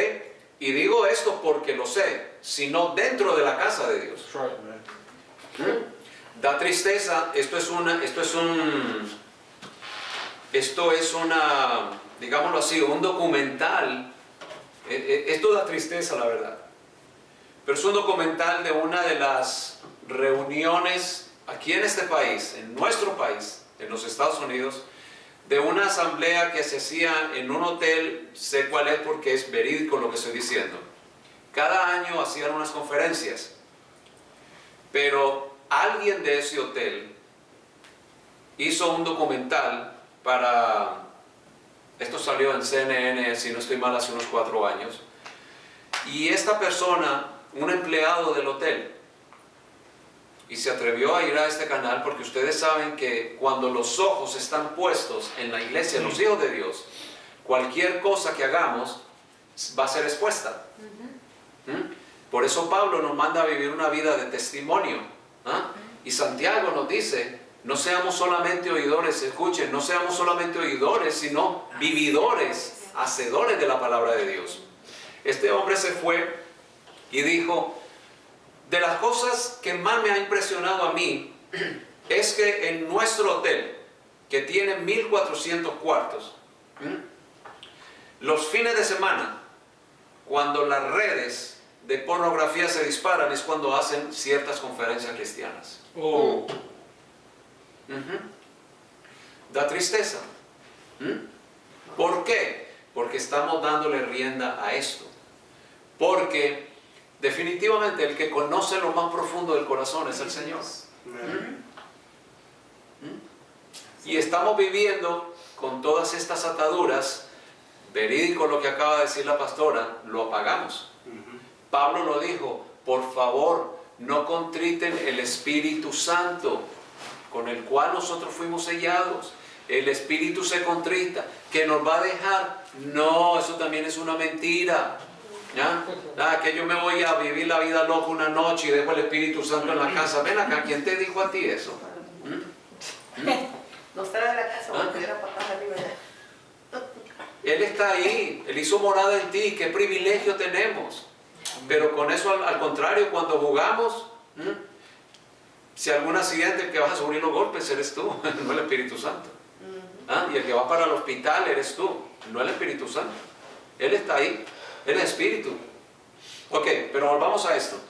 Y digo esto porque lo sé, sino dentro de la casa de Dios. Da tristeza, esto es una, digámoslo así, un documental. Esto da tristeza, la verdad. Pero es un documental de una de las reuniones aquí en este país, en nuestro país, en los Estados Unidos, de una asamblea que se hacía en un hotel. Sé cuál es porque es verídico lo que estoy diciendo. Cada año hacían unas conferencias, pero alguien de ese hotel hizo un documental para, esto salió en CNN, si no estoy mal, hace unos 4 años, y esta persona, un empleado del hotel, y se atrevió a ir a este canal porque ustedes saben que cuando los ojos están puestos en la iglesia, en los hijos de Dios, cualquier cosa que hagamos va a ser expuesta. Por eso Pablo nos manda a vivir una vida de testimonio. Y Santiago nos dice, no seamos solamente oidores, escuchen, no seamos solamente oidores, sino vividores, hacedores de la palabra de Dios. Este hombre se fue y dijo, de las cosas que más me ha impresionado a mí es que en nuestro hotel, que tiene 1400 cuartos, los fines de semana, cuando las redes de pornografía se disparan, es cuando hacen ciertas conferencias cristianas. Da tristeza. ¿Por qué? Porque estamos dándole rienda a esto. Porque definitivamente el que conoce lo más profundo del corazón es el Señor. Y estamos viviendo con todas estas ataduras. Verídico lo que acaba de decir la pastora, lo apagamos. Pablo lo dijo, por favor, no contriten el Espíritu Santo con el cual nosotros fuimos sellados. El Espíritu se contrita, que nos va a dejar. No, eso también es una mentira. ¿Ya? Que yo me voy a vivir la vida loca una noche y dejo el Espíritu Santo en la casa. Ven acá, ¿quién te dijo a ti eso? No sale de la casa, porque era patada arriba ya. Él está ahí, Él hizo morada en ti, qué privilegio tenemos. Pero con eso, al contrario, cuando jugamos, si algún accidente, el que vas a sufrir los golpes eres tú, no el Espíritu Santo. Y el que va para el hospital eres tú, no el Espíritu Santo. Él está ahí, Él es Espíritu. Ok, pero volvamos a esto.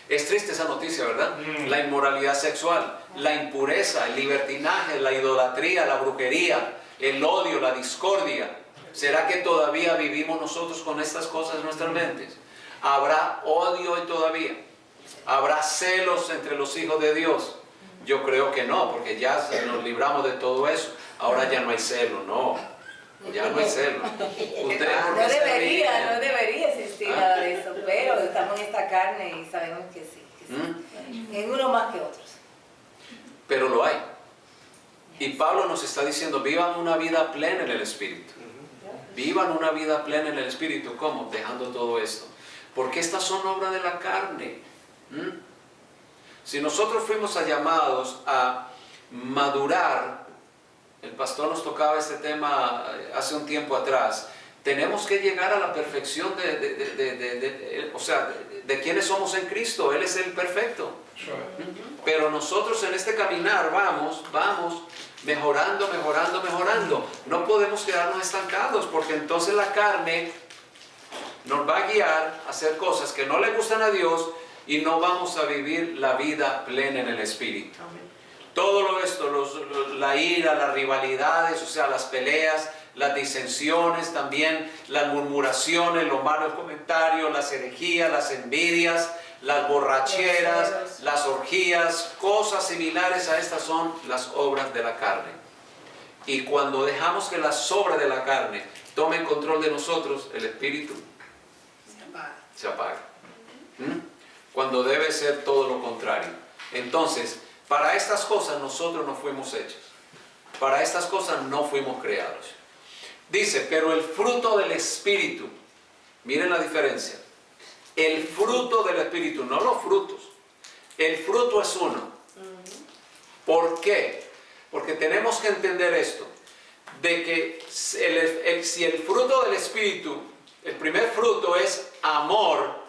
Es triste esa noticia, ¿verdad? La inmoralidad sexual, la impureza, el libertinaje, la idolatría, la brujería, el odio, la discordia. ¿Será que todavía vivimos nosotros con estas cosas en nuestras mentes? ¿Habrá odio hoy todavía? ¿Habrá celos entre los hijos de Dios? Yo creo que no, porque ya nos libramos de todo eso. Ahora ya no hay celo, no. Ya no hay celo. No debería existir nada de eso, pero estamos en esta carne y sabemos que sí. En uno más que otros. Pero lo hay. Y Pablo nos está diciendo, vivan una vida plena en el Espíritu. Vivan una vida plena en el Espíritu. ¿Cómo? Dejando todo esto. Porque estas son obras de la carne. Si nosotros fuimos llamados a madurar, el pastor nos tocaba este tema hace un tiempo atrás, tenemos que llegar a la perfección de quienes somos en Cristo. Él es el perfecto. Pero nosotros en este caminar vamos mejorando. No podemos quedarnos estancados, porque entonces la carne nos va a guiar a hacer cosas que no le gustan a Dios y no vamos a vivir la vida plena en el Espíritu. Todo esto, la ira, las rivalidades, o sea, las peleas, las disensiones también, las murmuraciones, los malos comentarios, las herejías, las envidias, las borracheras, las orgías, cosas similares a estas son las obras de la carne. Y cuando dejamos que las obras de la carne tomen control de nosotros, el Espíritu se apaga. Cuando debe ser todo lo contrario. Entonces, para estas cosas nosotros no fuimos hechos. Para estas cosas no fuimos creados. Dice, pero el fruto del Espíritu, miren la diferencia. El fruto del Espíritu, no los frutos. El fruto es uno. ¿Por qué? Porque tenemos que entender esto, de que si el fruto del Espíritu, el primer fruto es amor.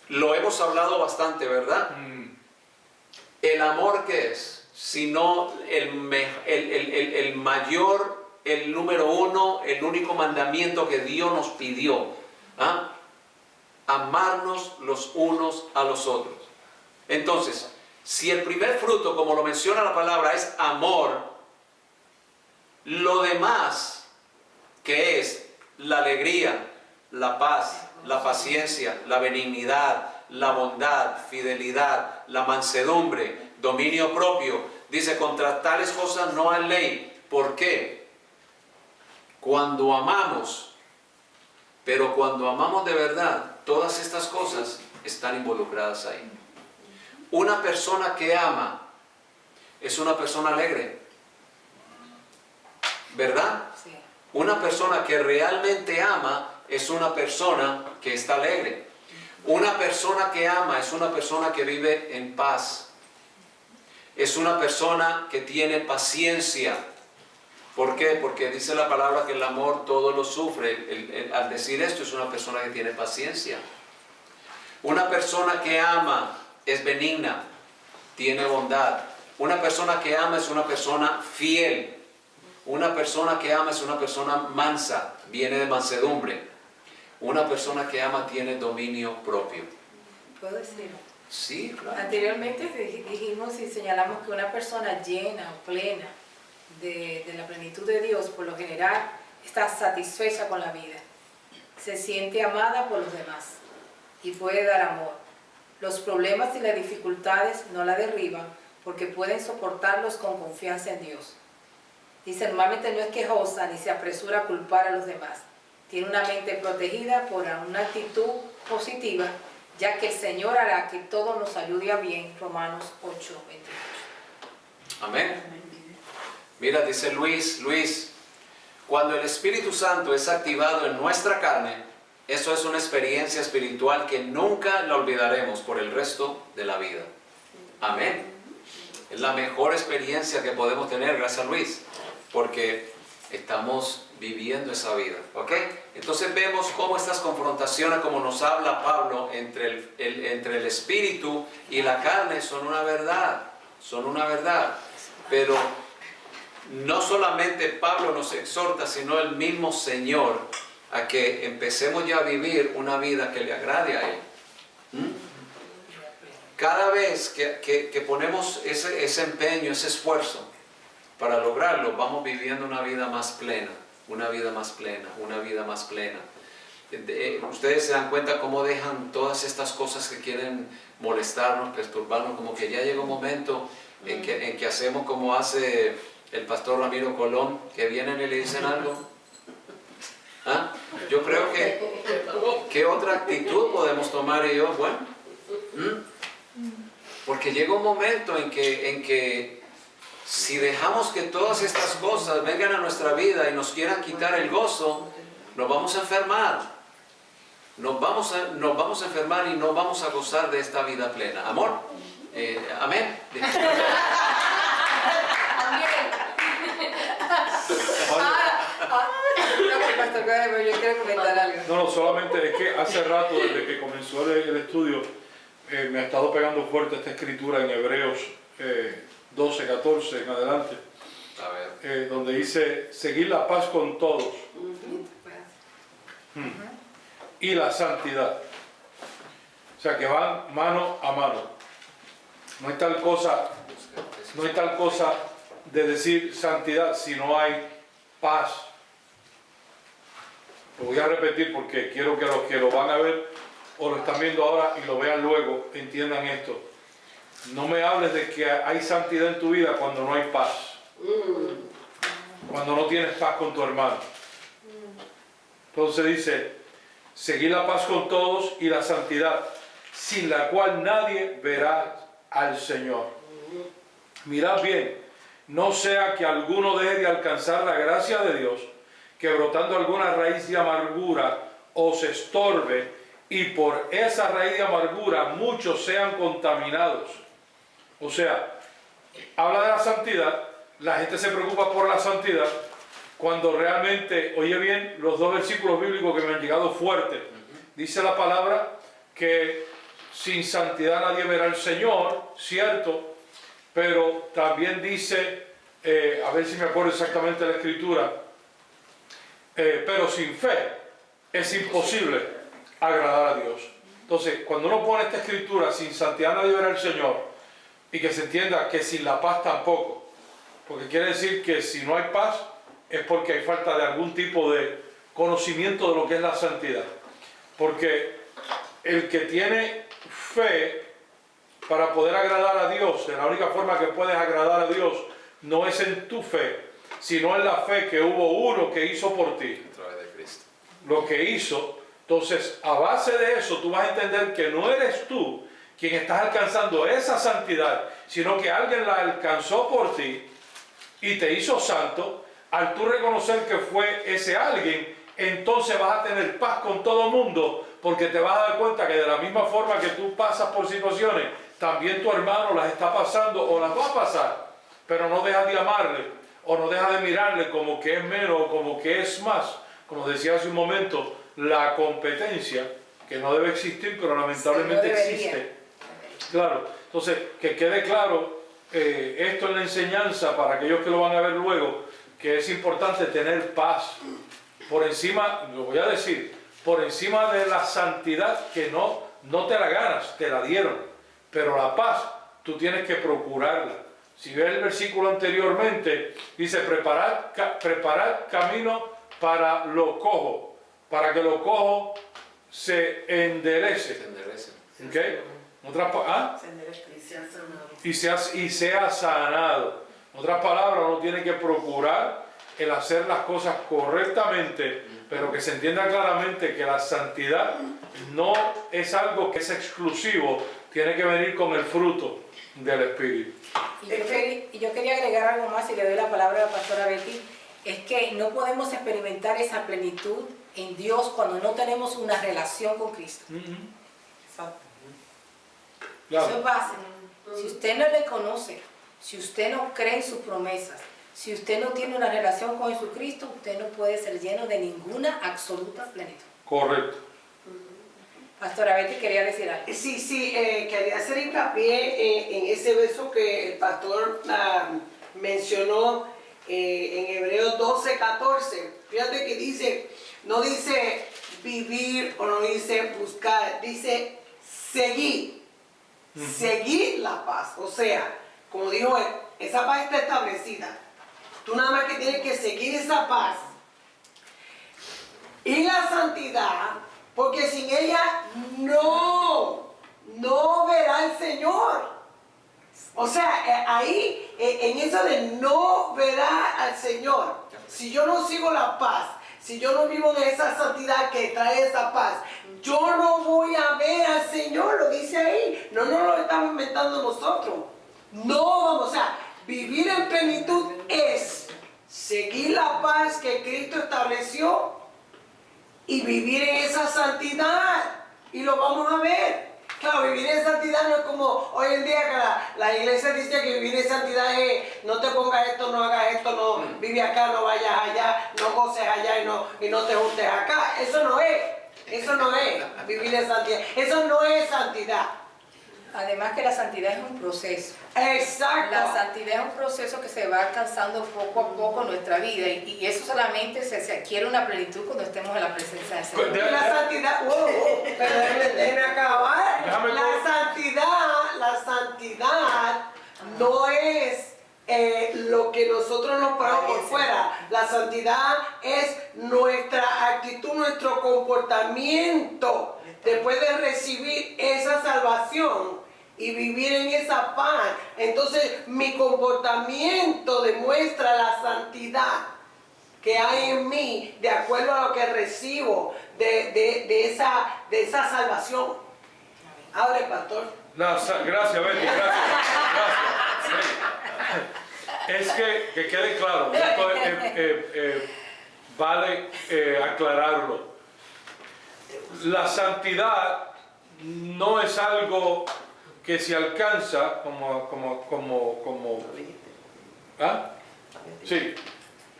Lo hemos hablado bastante, ¿verdad? ¿El amor qué es? Sino el mayor, el número uno, el único mandamiento que Dios nos pidió. Amarnos los unos a los otros. Entonces, si el primer fruto, como lo menciona la palabra, es amor, lo demás, que es la alegría, la paz, la paciencia, la benignidad, la bondad, fidelidad, la mansedumbre, dominio propio. Dice, contra tales cosas no hay ley. ¿Por qué? Cuando amamos, pero cuando amamos de verdad, todas estas cosas están involucradas ahí. Una persona que ama es una persona alegre, ¿verdad? Sí. Una persona que realmente ama es una persona que está alegre. Una persona que ama es una persona que vive en paz. Es una persona que tiene paciencia. ¿Por qué? Porque dice la palabra que el amor todo lo sufre. Al decir esto es una persona que tiene paciencia. Una persona que ama es benigna, tiene bondad. Una persona que ama es una persona fiel. Una persona que ama es una persona mansa, viene de mansedumbre. Una persona que ama tiene dominio propio. ¿Puedo decir? Sí, claro. Anteriormente dijimos y señalamos que una persona llena o plena de la plenitud de Dios, por lo general, está satisfecha con la vida. Se siente amada por los demás y puede dar amor. Los problemas y las dificultades no la derriban porque pueden soportarlos con confianza en Dios. Dice, normalmente no es quejosa ni se apresura a culpar a los demás. tiene una mente protegida por una actitud positiva, ya que el Señor hará que todo nos ayude a bien. Romanos 8:28. Amén. Mira, dice Luis, cuando el Espíritu Santo es activado en nuestra carne, eso es una experiencia espiritual que nunca la olvidaremos por el resto de la vida. Amén. Es la mejor experiencia que podemos tener, gracias Luis, porque estamos viviendo esa vida, ¿ok? Entonces vemos cómo estas confrontaciones, como nos habla Pablo, entre el espíritu y la carne son una verdad, pero no solamente Pablo nos exhorta, sino el mismo Señor a que empecemos ya a vivir una vida que le agrade a Él. Cada vez que ponemos ese empeño, ese esfuerzo para lograrlo, vamos viviendo una vida más plena, una vida más plena. Ustedes se dan cuenta cómo dejan todas estas cosas que quieren molestarnos, perturbarnos, como que ya llega un momento en que hacemos como hace el pastor Ramiro Colón, que vienen y le dicen algo. ¿Ah? Yo creo que ¿qué otra actitud podemos tomar? Y yo, bueno, porque llega un momento en que si dejamos que todas estas cosas vengan a nuestra vida y nos quieran quitar el gozo, nos vamos a enfermar. Nos vamos a enfermar y no vamos a gozar de esta vida plena. ¿Amor? Amén. Yo quiero comentar algo. No, solamente es que hace rato, desde que comenzó el estudio, me ha estado pegando fuerte esta escritura en Hebreos 12, 14 en adelante, A ver. donde dice, seguir la paz con todos y la santidad. O sea, que van mano a mano. No hay tal cosa de decir santidad si no hay paz. Lo voy a repetir porque quiero que los que lo van a ver o lo están viendo ahora y lo vean luego entiendan esto. No me hables de que hay santidad en tu vida cuando no hay paz. Cuando no tienes paz con tu hermano. Entonces dice, seguir la paz con todos y la santidad, sin la cual nadie verá al Señor. Mirad bien, no sea que alguno deje de alcanzar la gracia de Dios, que brotando alguna raíz de amargura os estorbe, y por esa raíz de amargura muchos sean contaminados. O sea, habla de la santidad, la gente se preocupa por la santidad, cuando realmente, oye bien, los dos versículos bíblicos que me han llegado fuertes, dice la palabra que sin santidad nadie verá al Señor, cierto, pero también dice, a ver si me acuerdo exactamente la escritura, pero sin fe es imposible agradar a Dios. Entonces, cuando uno pone esta escritura, sin santidad nadie verá al Señor, y que se entienda que sin la paz tampoco, porque quiere decir que si no hay paz es porque hay falta de algún tipo de conocimiento de lo que es la santidad. Porque el que tiene fe para poder agradar a Dios, la única forma que puedes agradar a Dios no es en tu fe, sino en la fe que hubo uno que hizo por ti. A través de Cristo. Lo que hizo. Entonces, a base de eso, tú vas a entender que no eres tú quien estás alcanzando esa santidad, sino que alguien la alcanzó por ti y te hizo santo. Al tú reconocer que fue ese alguien, entonces vas a tener paz con todo el mundo, porque te vas a dar cuenta que de la misma forma que tú pasas por situaciones, también tu hermano las está pasando o las va a pasar, pero no dejas de amarle o no dejas de mirarle como que es menos o como que es más. Como decía hace un momento, la competencia, que no debe existir, pero lamentablemente existe. Claro, entonces que quede claro esto en la enseñanza para aquellos que lo van a ver luego, que es importante tener paz por encima, lo voy a decir, por encima de la santidad que no te la ganas, te la dieron, pero la paz tú tienes que procurarla. Si ves el versículo anteriormente, dice preparad camino para lo cojo, para que lo cojo se enderece. ¿Okay? Y sea sanado. En otras palabras, uno tiene que procurar el hacer las cosas correctamente, pero que se entienda claramente que la santidad no es algo que es exclusivo, tiene que venir con el fruto del Espíritu. Y yo quería agregar algo más y le doy la palabra a la pastora Betty, es que no podemos experimentar esa plenitud en Dios cuando no tenemos una relación con Cristo. Exacto. Claro. Eso es base. Si usted no le conoce, si usted no cree en sus promesas, si usted no tiene una relación con Jesucristo, usted no puede ser lleno de ninguna absoluta plenitud. Correcto. Pastora Betty quería decir algo. Sí, quería hacer hincapié en ese verso que el pastor mencionó en Hebreos 12:14. Fíjate que dice, no dice vivir o no dice buscar, dice seguir. Seguir la paz. O sea, como dijo él, esa paz está establecida. Tú nada más que tienes que seguir esa paz y la santidad, porque sin ella no verá al Señor. O sea, ahí, en eso de no verá al Señor, si yo no sigo la paz, si yo no vivo en esa santidad que trae esa paz, yo no voy a ver al Señor, lo dice ahí. No lo estamos inventando nosotros. No vamos, o sea, vivir en plenitud es seguir la paz que Cristo estableció y vivir en esa santidad. Y lo vamos a ver. Claro, vivir en santidad no es como hoy en día que la iglesia dice que vivir en santidad es no te pongas esto, no hagas esto, no vive acá, no vayas allá, no goces allá y no te juntes acá. Eso no es vivir en santidad. Eso no es santidad. Además que la santidad es un proceso. Exacto. La santidad es un proceso que se va alcanzando poco a poco en nuestra vida y eso solamente se adquiere una plenitud cuando estemos en la presencia del Señor. Y la santidad, pero déjeme acabar. La santidad no es lo que nosotros nos paramos por fuera. La santidad es nuestra actitud, nuestro comportamiento después de recibir esa salvación y vivir en esa paz. Entonces mi comportamiento demuestra la santidad que hay en mí de acuerdo a lo que recibo de esa salvación. Hable, pastor. Gracias, Betty, gracias. Es que quede claro, esto vale aclararlo. La santidad no es algo que se alcanza ¿ah? Sí,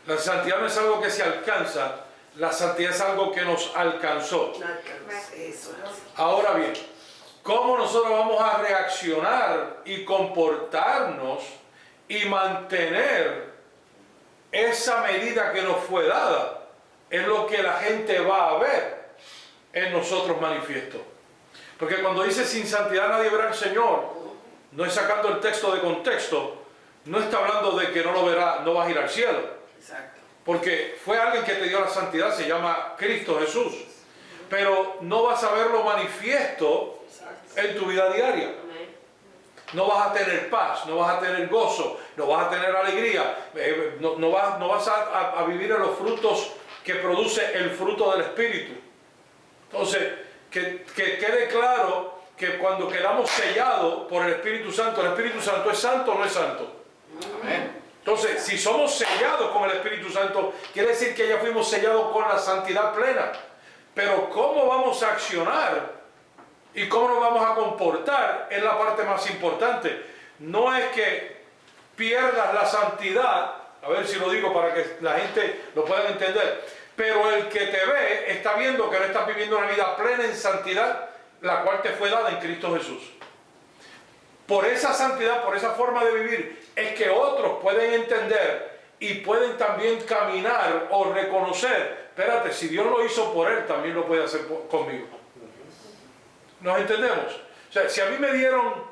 la santidad no es algo que se alcanza, la santidad es algo que nos alcanzó. Ahora bien, ¿cómo nosotros vamos a reaccionar y comportarnos y mantener esa medida que nos fue dada? Es lo que la gente va a ver en nosotros manifiesto. Porque cuando dice sin santidad nadie verá al Señor, no es sacando el texto de contexto, no está hablando de que no lo verá, no vas a ir al cielo. Exacto. Porque fue alguien que te dio la santidad, se llama Cristo Jesús. Pero no vas a verlo manifiesto en tu vida diaria. No vas a tener paz, no vas a tener gozo, no vas a tener alegría, no vas a vivir en los frutos que produce el fruto del Espíritu. Entonces, que quede claro que cuando quedamos sellados por el Espíritu Santo ¿es santo o no es santo? Amén. Entonces, si somos sellados con el Espíritu Santo, quiere decir que ya fuimos sellados con la santidad plena. Pero ¿cómo vamos a accionar y cómo nos vamos a comportar? Es la parte más importante. No es que pierdas la santidad, a ver si lo digo para que la gente lo pueda entender, pero el que te ve está viendo que no estás viviendo una vida plena en santidad, la cual te fue dada en Cristo Jesús. Por esa santidad, por esa forma de vivir, es que otros pueden entender y pueden también caminar o reconocer, espérate, si Dios lo hizo por él, también lo puede hacer conmigo. ¿Nos entendemos? O sea, si a mí me dieron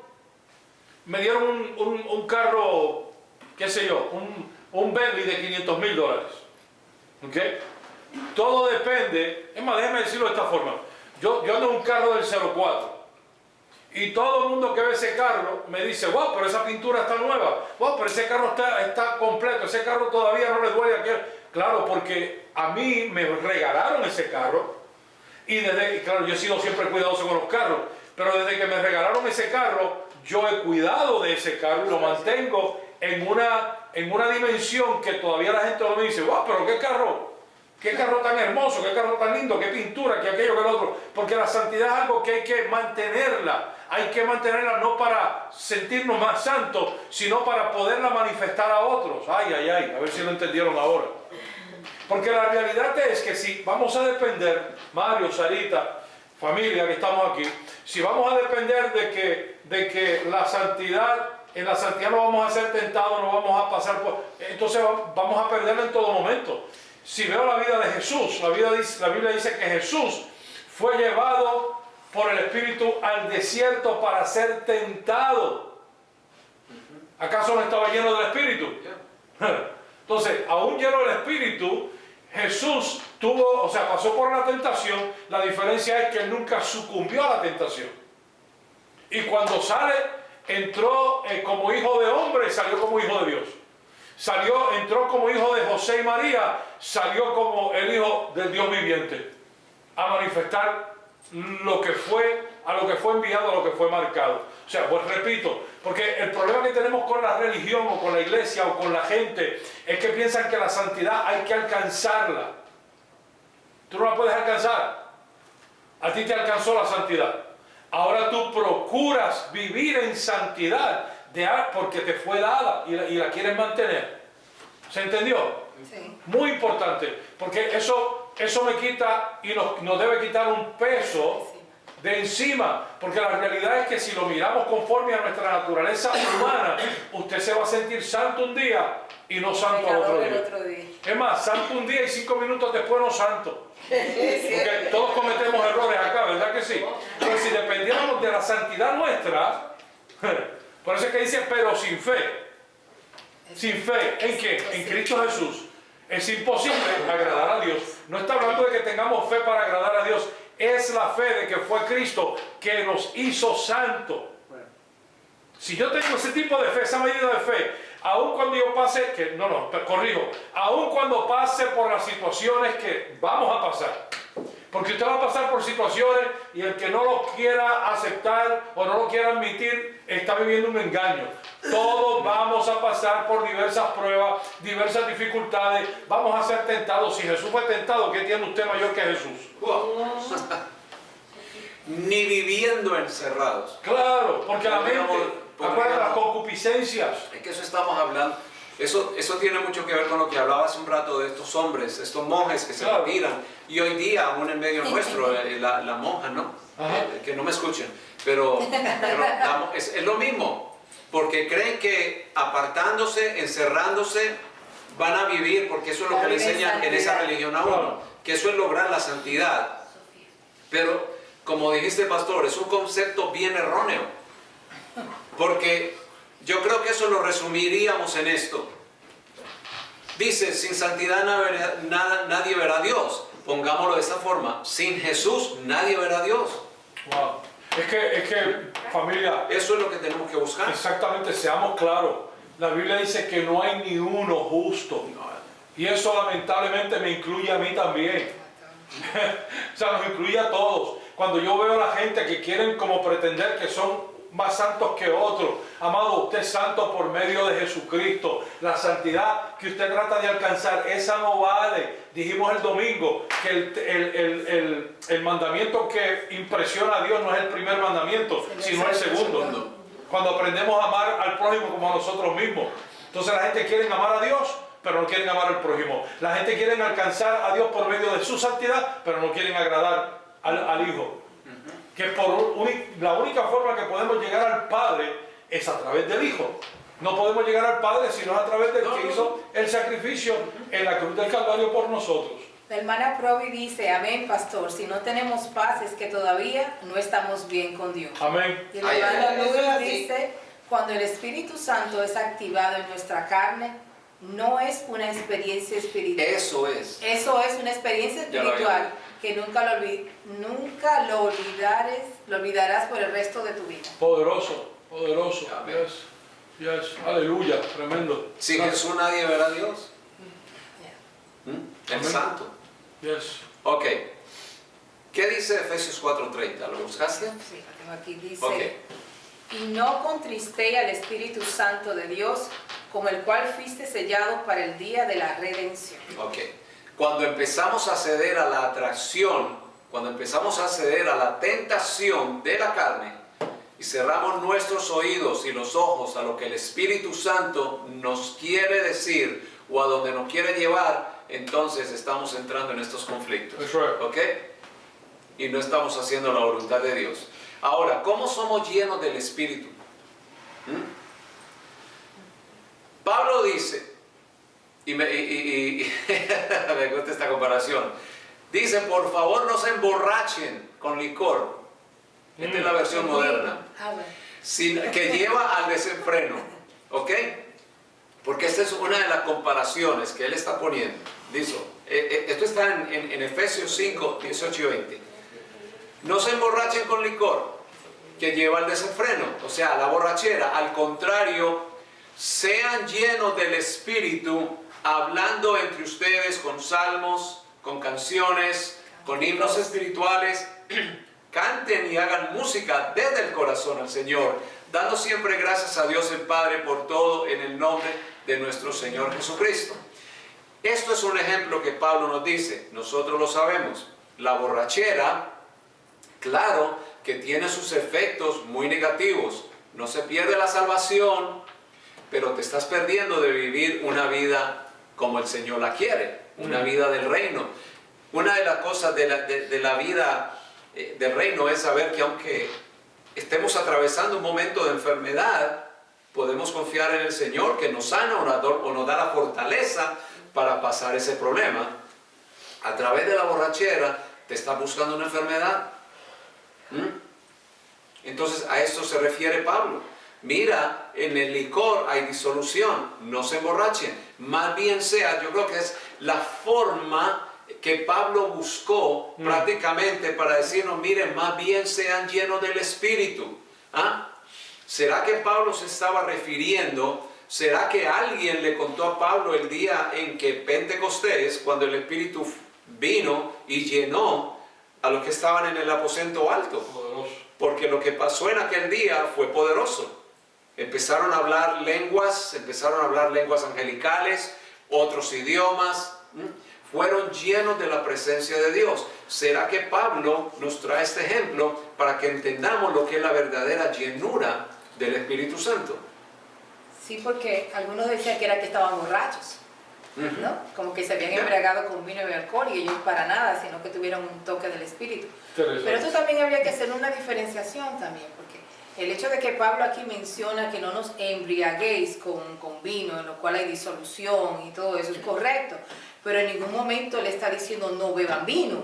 un carro, qué sé yo, un Bentley de $500,000, ¿ok? Todo depende, es más, déjeme decirlo de esta forma. Yo ando en un carro del 04 y todo el mundo que ve ese carro me dice, wow, pero esa pintura está nueva, wow, pero ese carro está completo, ese carro todavía no le duele a aquel. Claro, porque a mí me regalaron ese carro y claro, yo he sido siempre cuidadoso con los carros, pero desde que me regalaron ese carro, yo he cuidado de ese carro y lo mantengo en una dimensión que todavía la gente no me dice, wow, pero qué carro tan hermoso, qué carro tan lindo, qué pintura, qué aquello, qué lo otro. Porque la santidad es algo que hay que mantenerla. Hay que mantenerla no para sentirnos más santos, sino para poderla manifestar a otros. Ay, ay, ay, a ver si lo entendieron ahora. Porque la realidad es que si vamos a depender, Mario, Sarita, familia que estamos aquí, si vamos a depender de que la santidad, en la santidad no vamos a ser tentados, no vamos a pasar por... Entonces vamos a perderla en todo momento. Si veo la vida de Jesús, la Biblia dice que Jesús fue llevado por el Espíritu al desierto para ser tentado. ¿Acaso no estaba lleno del Espíritu? Entonces, aún lleno del Espíritu, Jesús pasó por la tentación. La diferencia es que él nunca sucumbió a la tentación. Y cuando sale, entró como hijo de hombre y salió como hijo de Dios. Entró como hijo de José y María, salió como el hijo del Dios viviente, a manifestar a lo que fue enviado, a lo que fue marcado. O sea, pues repito, porque el problema que tenemos con la religión o con la iglesia o con la gente es que piensan que la santidad hay que alcanzarla. Tú no la puedes alcanzar. A ti te alcanzó la santidad. Ahora tú procuras vivir en santidad porque te fue dada y la quieres mantener. ¿Se entendió? Sí. Muy importante, porque eso me quita y nos debe quitar un peso de encima, porque la realidad es que si lo miramos conforme a nuestra naturaleza humana, usted se va a sentir santo un día y no santo al otro día. Es más, santo un día y 5 minutos después no santo. Porque todos cometemos errores acá, ¿verdad que sí? Pero si dependiéramos de la santidad nuestra, por eso es que dice, pero sin fe. Sin fe, ¿en qué? En Cristo Jesús. Es imposible agradar a Dios. No está hablando de que tengamos fe para agradar a Dios. Es la fe de que fue Cristo que nos hizo santo. Si yo tengo ese tipo de fe, esa medida de fe, aun cuando yo pase, aun cuando pase por las situaciones que vamos a pasar, porque usted va a pasar por situaciones y el que no lo quiera aceptar o no lo quiera admitir está viviendo un engaño. Todos vamos a pasar por diversas pruebas, diversas dificultades, vamos a ser tentados. Si Jesús fue tentado, ¿qué tiene usted mayor que Jesús? Ni viviendo encerrados. Claro, porque la mente, acuérdate, las concupiscencias. Es que eso estamos hablando. Eso tiene mucho que ver con lo que hablaba hace un rato de estos hombres, estos monjes que se retiran. Y hoy día, aún en medio nuestro, la monja, ¿no? Que no me escuchen. Pero es lo mismo. Porque creen que apartándose, encerrándose, van a vivir, porque eso es lo que le enseñan en esa religión a uno. Que eso es lograr la santidad. Pero, como dijiste, pastor, es un concepto bien erróneo. Porque yo creo que eso lo resumiríamos en esto. Dice, sin santidad nadie verá a Dios. Pongámoslo de esta forma. Sin Jesús nadie verá a Dios. Wow. Es que, familia, eso es lo que tenemos que buscar. Exactamente, seamos claros. La Biblia dice que no hay ni uno justo. Y eso lamentablemente me incluye a mí también. O sea, nos incluye a todos. Cuando yo veo a la gente que quieren como pretender que son más santos que otros. Amado, usted es santo por medio de Jesucristo. La santidad que usted trata de alcanzar, esa no vale. Dijimos el domingo que el mandamiento que impresiona a Dios no es el primer mandamiento, sino el segundo. Cuando aprendemos a amar al prójimo como a nosotros mismos. Entonces la gente quiere amar a Dios, pero no quieren amar al prójimo. La gente quiere alcanzar a Dios por medio de su santidad, pero no quieren agradar al Hijo. Que la única forma que podemos llegar al Padre es a través del Hijo. No podemos llegar al Padre sino a través del que hizo el sacrificio en la cruz del Calvario por nosotros. La hermana Provi dice, amén, pastor, si no tenemos paz es que todavía no estamos bien con Dios. Amén. Y la hermana Luis dice, cuando el Espíritu Santo es activado en nuestra carne, no es una experiencia espiritual. Eso es. Eso es una experiencia espiritual que nunca lo olvidarás por el resto de tu vida. Poderoso. Yes. Aleluya, tremendo. Sin Jesús nadie verá a Dios. El Amén. santo. Yes. Ok. ¿Qué dice Efesios 4:30? ¿Lo buscaste? Sí, lo tengo aquí, dice, Ok. y no contristéis al Espíritu Santo de Dios, con el cual fuiste sellado para el día de la redención. Ok. Cuando empezamos a ceder a la atracción, cuando empezamos a ceder a la tentación de la carne y cerramos nuestros oídos y los ojos a lo que el Espíritu Santo nos quiere decir o a donde nos quiere llevar, entonces estamos entrando en estos conflictos. That's right. ¿Ok? Y no estamos haciendo la voluntad de Dios. Ahora, ¿cómo somos llenos del Espíritu? Pablo dice, y me gusta esta comparación, dice, por favor no se emborrachen con licor. Esta es la versión moderna. Ah, bueno. Que lleva al desenfreno. ¿Ok? Porque esta es una de las comparaciones que él está poniendo. Dice, esto está en Efesios 5, 18 y 20. No se emborrachen con licor, que lleva al desenfreno, o sea, la borrachera. Al contrario, sean llenos del Espíritu, hablando entre ustedes con salmos, con canciones, con himnos espirituales. Canten y hagan música desde el corazón al Señor, dando siempre gracias a Dios el Padre por todo en el nombre de nuestro Señor Jesucristo. Esto es un ejemplo que Pablo nos dice, nosotros lo sabemos. La borrachera, claro que tiene sus efectos muy negativos. No se pierde la salvación, pero te estás perdiendo de vivir una vida como el Señor la quiere, una vida del reino. Una de las cosas de la vida del reino es saber que aunque estemos atravesando un momento de enfermedad, podemos confiar en el Señor que nos sana o nos da la fortaleza para pasar ese problema. A través de la borrachera te está buscando una enfermedad. Entonces a esto se refiere Pablo. Mira, en el licor hay disolución, no se emborrachen. Más bien sea, yo creo que es la forma que Pablo buscó prácticamente para decirnos, miren, más bien sean llenos del Espíritu. ¿Será que Pablo se estaba refiriendo? ¿Será que alguien le contó a Pablo el día en que Pentecostés, cuando el Espíritu vino y llenó a los que estaban en el aposento alto? Poderoso. Porque lo que pasó en aquel día fue poderoso. Empezaron a hablar lenguas angelicales, otros idiomas. Fueron llenos de la presencia de Dios. ¿Será que Pablo nos trae este ejemplo para que entendamos lo que es la verdadera llenura del Espíritu Santo? Sí, porque algunos decían que era que estaban borrachos, ¿no? Como que se habían embriagado con vino y alcohol y ellos para nada, sino que tuvieron un toque del Espíritu. Pero esto también habría que hacer una diferenciación también, porque el hecho de que Pablo aquí menciona que no nos embriaguéis con vino, en lo cual hay disolución y todo eso es correcto, pero en ningún momento le está diciendo no beban vino.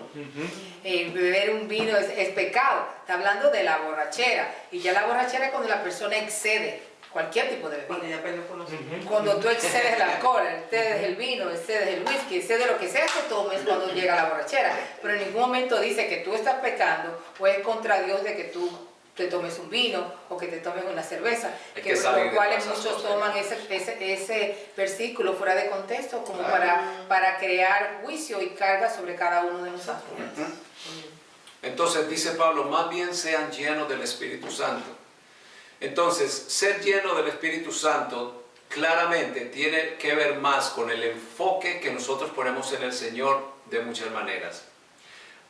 Beber un vino es pecado. Está hablando de la borrachera, y ya la borrachera es cuando la persona excede cualquier tipo de Cuando bebida. ya perdió con nosotros. Cuando tú excedes el alcohol, excedes el vino, excedes el whisky, excedes lo que sea que tomes cuando llega la borrachera. Pero en ningún momento dice que tú estás pecando o es contra Dios de que tú te tomes un vino o que te tomes una cerveza. Es Que que salir los de cuales esas muchos cosas. toman ese versículo fuera de contexto como para crear juicio y carga sobre cada uno de nosotros. Entonces dice Pablo, más bien sean llenos del Espíritu Santo. Entonces, ser lleno del Espíritu Santo claramente tiene que ver más con el enfoque que nosotros ponemos en el Señor de muchas maneras.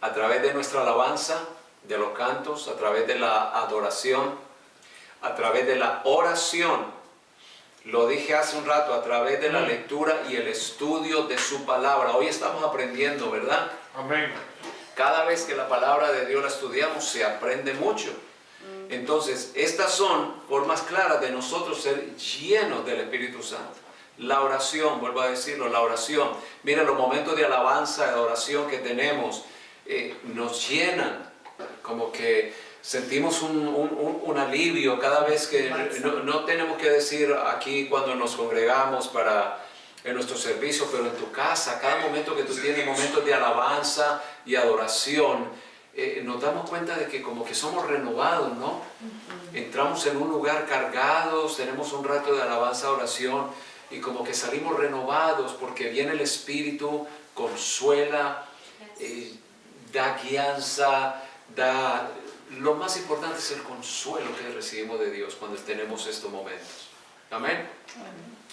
A través de nuestra alabanza, de los cantos, a través de la adoración, a través de la oración. Lo dije hace un rato, a través de la lectura y el estudio de su palabra. Hoy estamos aprendiendo, ¿verdad? Amén. Cada vez que la palabra de Dios la estudiamos, se aprende mucho. Entonces, estas son formas claras de nosotros ser llenos del Espíritu Santo. La oración, vuelvo a decirlo, la oración. Mira, los momentos de alabanza, de adoración que tenemos, nos llenan, como que sentimos un alivio cada vez que no tenemos que decir aquí cuando nos congregamos en nuestro servicio, pero en tu casa, cada momento que tú tienes momentos de alabanza y adoración, nos damos cuenta de que como que somos renovados, ¿no? Entramos en un lugar cargados, tenemos un rato de alabanza, oración, y como que salimos renovados porque viene el Espíritu, consuela, da guianza, lo más importante es el consuelo que recibimos de Dios cuando tenemos estos momentos. Amén.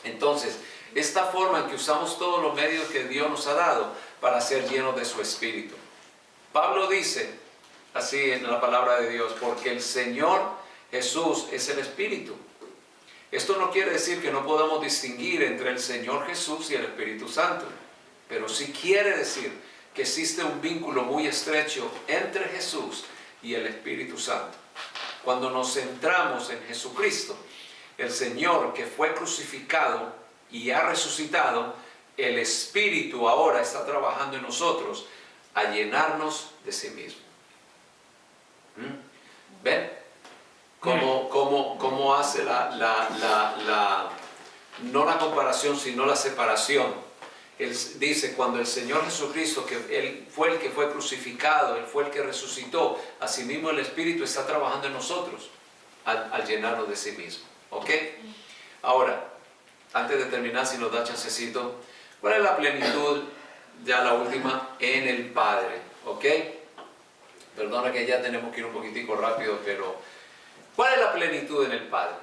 Entonces, esta forma en que usamos todos los medios que Dios nos ha dado para ser llenos de su Espíritu. Pablo dice así en la palabra de Dios, porque el Señor Jesús es el Espíritu. Esto no quiere decir que no podamos distinguir entre el Señor Jesús y el Espíritu Santo, pero sí quiere decir que existe un vínculo muy estrecho entre Jesús y el Espíritu Santo. Cuando nos centramos en Jesucristo, el Señor que fue crucificado y ha resucitado, el Espíritu ahora está trabajando en nosotros a llenarnos de sí mismo. ¿Ven? ¿Cómo hace no la comparación, sino la separación? Él dice, cuando el Señor Jesucristo, que Él fue el que fue crucificado, Él fue el que resucitó, asimismo el Espíritu está trabajando en nosotros al llenarnos de sí mismo. ¿Ok? Ahora, antes de terminar, si nos da chancecito, ¿cuál es la plenitud, ya la última, en el Padre? ¿Ok? Perdona que ya tenemos que ir un poquitico rápido, pero ¿cuál es la plenitud en el Padre?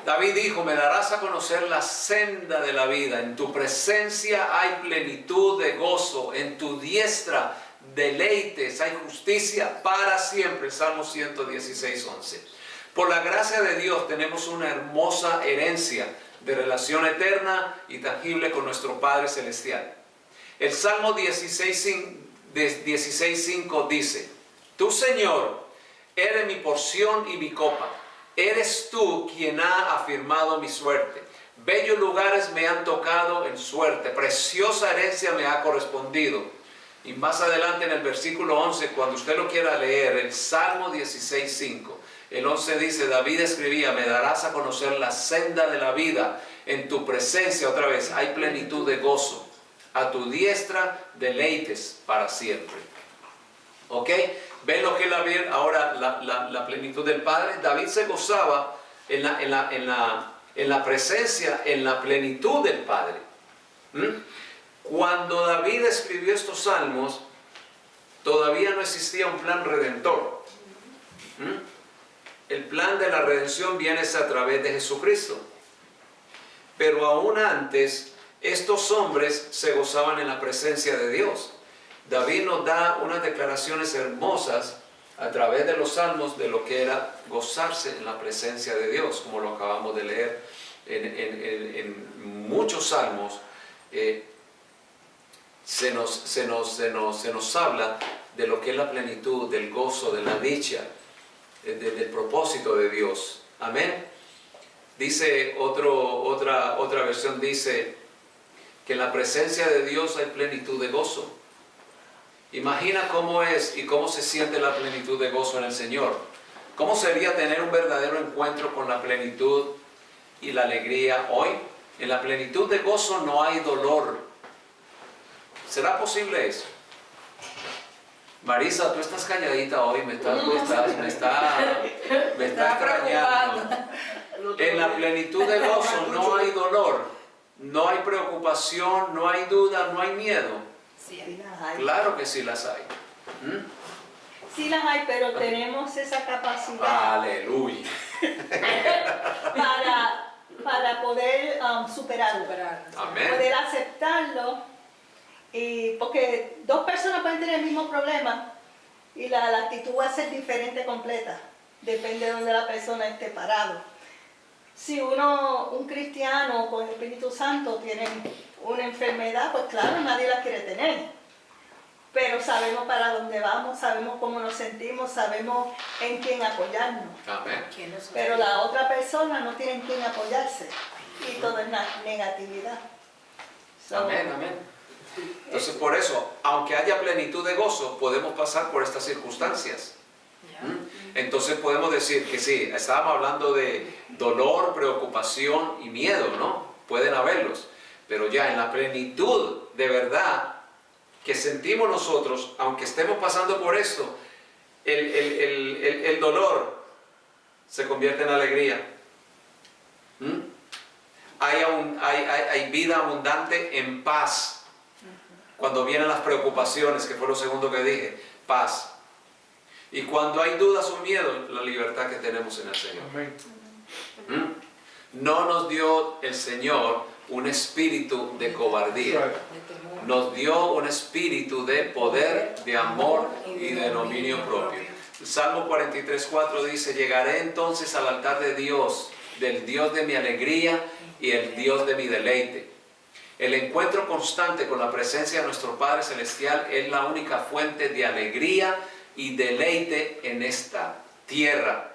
David dijo, me darás a conocer la senda de la vida, en tu presencia hay plenitud de gozo, en tu diestra deleites, hay justicia para siempre. Salmo 116:11. Por la gracia de Dios tenemos una hermosa herencia de relación eterna y tangible con nuestro Padre Celestial. El Salmo 16:5 dice, tú, Señor, eres mi porción y mi copa. Eres tú quien ha afirmado mi suerte. Bellos lugares me han tocado en suerte. Preciosa herencia me ha correspondido. Y más adelante en el versículo 11, cuando usted lo quiera leer, el Salmo 16:5, el 11 dice, David escribía, me darás a conocer la senda de la vida. En tu presencia, otra vez, hay plenitud de gozo. A tu diestra deleites para siempre. ¿Ok? ¿Ven lo que es ahora la plenitud del Padre? David se gozaba en la presencia, en la plenitud del Padre. Cuando David escribió estos salmos, todavía no existía un plan redentor. El plan de la redención viene a través de Jesucristo. Pero aún antes, estos hombres se gozaban en la presencia de Dios. David nos da unas declaraciones hermosas a través de los salmos de lo que era gozarse en la presencia de Dios, como lo acabamos de leer en muchos salmos. Se nos habla de lo que es la plenitud, del gozo, de la dicha, del propósito de Dios. Amén. Dice otra versión, dice que en la presencia de Dios hay plenitud de gozo. Imagina cómo es y cómo se siente la plenitud de gozo en el Señor. ¿Cómo sería tener un verdadero encuentro con la plenitud y la alegría hoy? En la plenitud de gozo no hay dolor. ¿Será posible eso? Marisa, tú estás calladita hoy, me está extrañando. En la plenitud de gozo no hay dolor, no hay preocupación, no hay duda, no hay miedo. Sí. Claro que sí las hay. Sí las hay, pero tenemos esa capacidad Aleluya. para poder superarlo, Amén. poder aceptarlo. Y porque dos personas pueden tener el mismo problema y la actitud va a ser diferente completa, depende de donde la persona esté parado. Si un cristiano con el Espíritu Santo tiene una enfermedad, pues claro, nadie la quiere tener. Pero sabemos para dónde vamos, sabemos cómo nos sentimos, sabemos en quién apoyarnos. Amén. Pero la otra persona no tiene en quién apoyarse y todo es negatividad. Amén, amén. Entonces por eso, aunque haya plenitud de gozo, podemos pasar por estas circunstancias. Entonces podemos decir que sí, estábamos hablando de dolor, preocupación y miedo, ¿no? Pueden haberlos. Pero ya en la plenitud de verdad que sentimos nosotros, aunque estemos pasando por esto, el dolor se convierte en alegría. hay vida abundante en paz. Cuando vienen las preocupaciones, que fue lo segundo que dije, paz. Y cuando hay dudas o miedo, la libertad que tenemos en el Señor. Amén. No nos dio el Señor un espíritu de cobardía. Nos dio un espíritu de poder, de amor y de dominio propio. El Salmo 43:4 dice: llegaré entonces al altar de Dios, del Dios de mi alegría y el Dios de mi deleite. El encuentro constante con la presencia de nuestro Padre Celestial es la única fuente de alegría y deleite en esta tierra.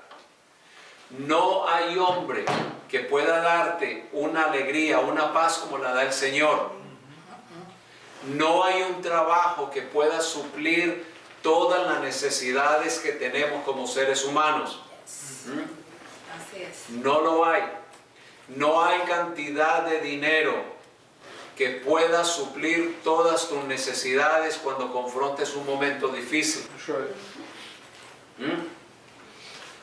No hay hombre que pueda darte una alegría, una paz como la da el Señor. No hay un trabajo que pueda suplir todas las necesidades que tenemos como seres humanos. Así es. No lo hay. No hay cantidad de dinero que pueda suplir todas tus necesidades cuando confrontes un momento difícil.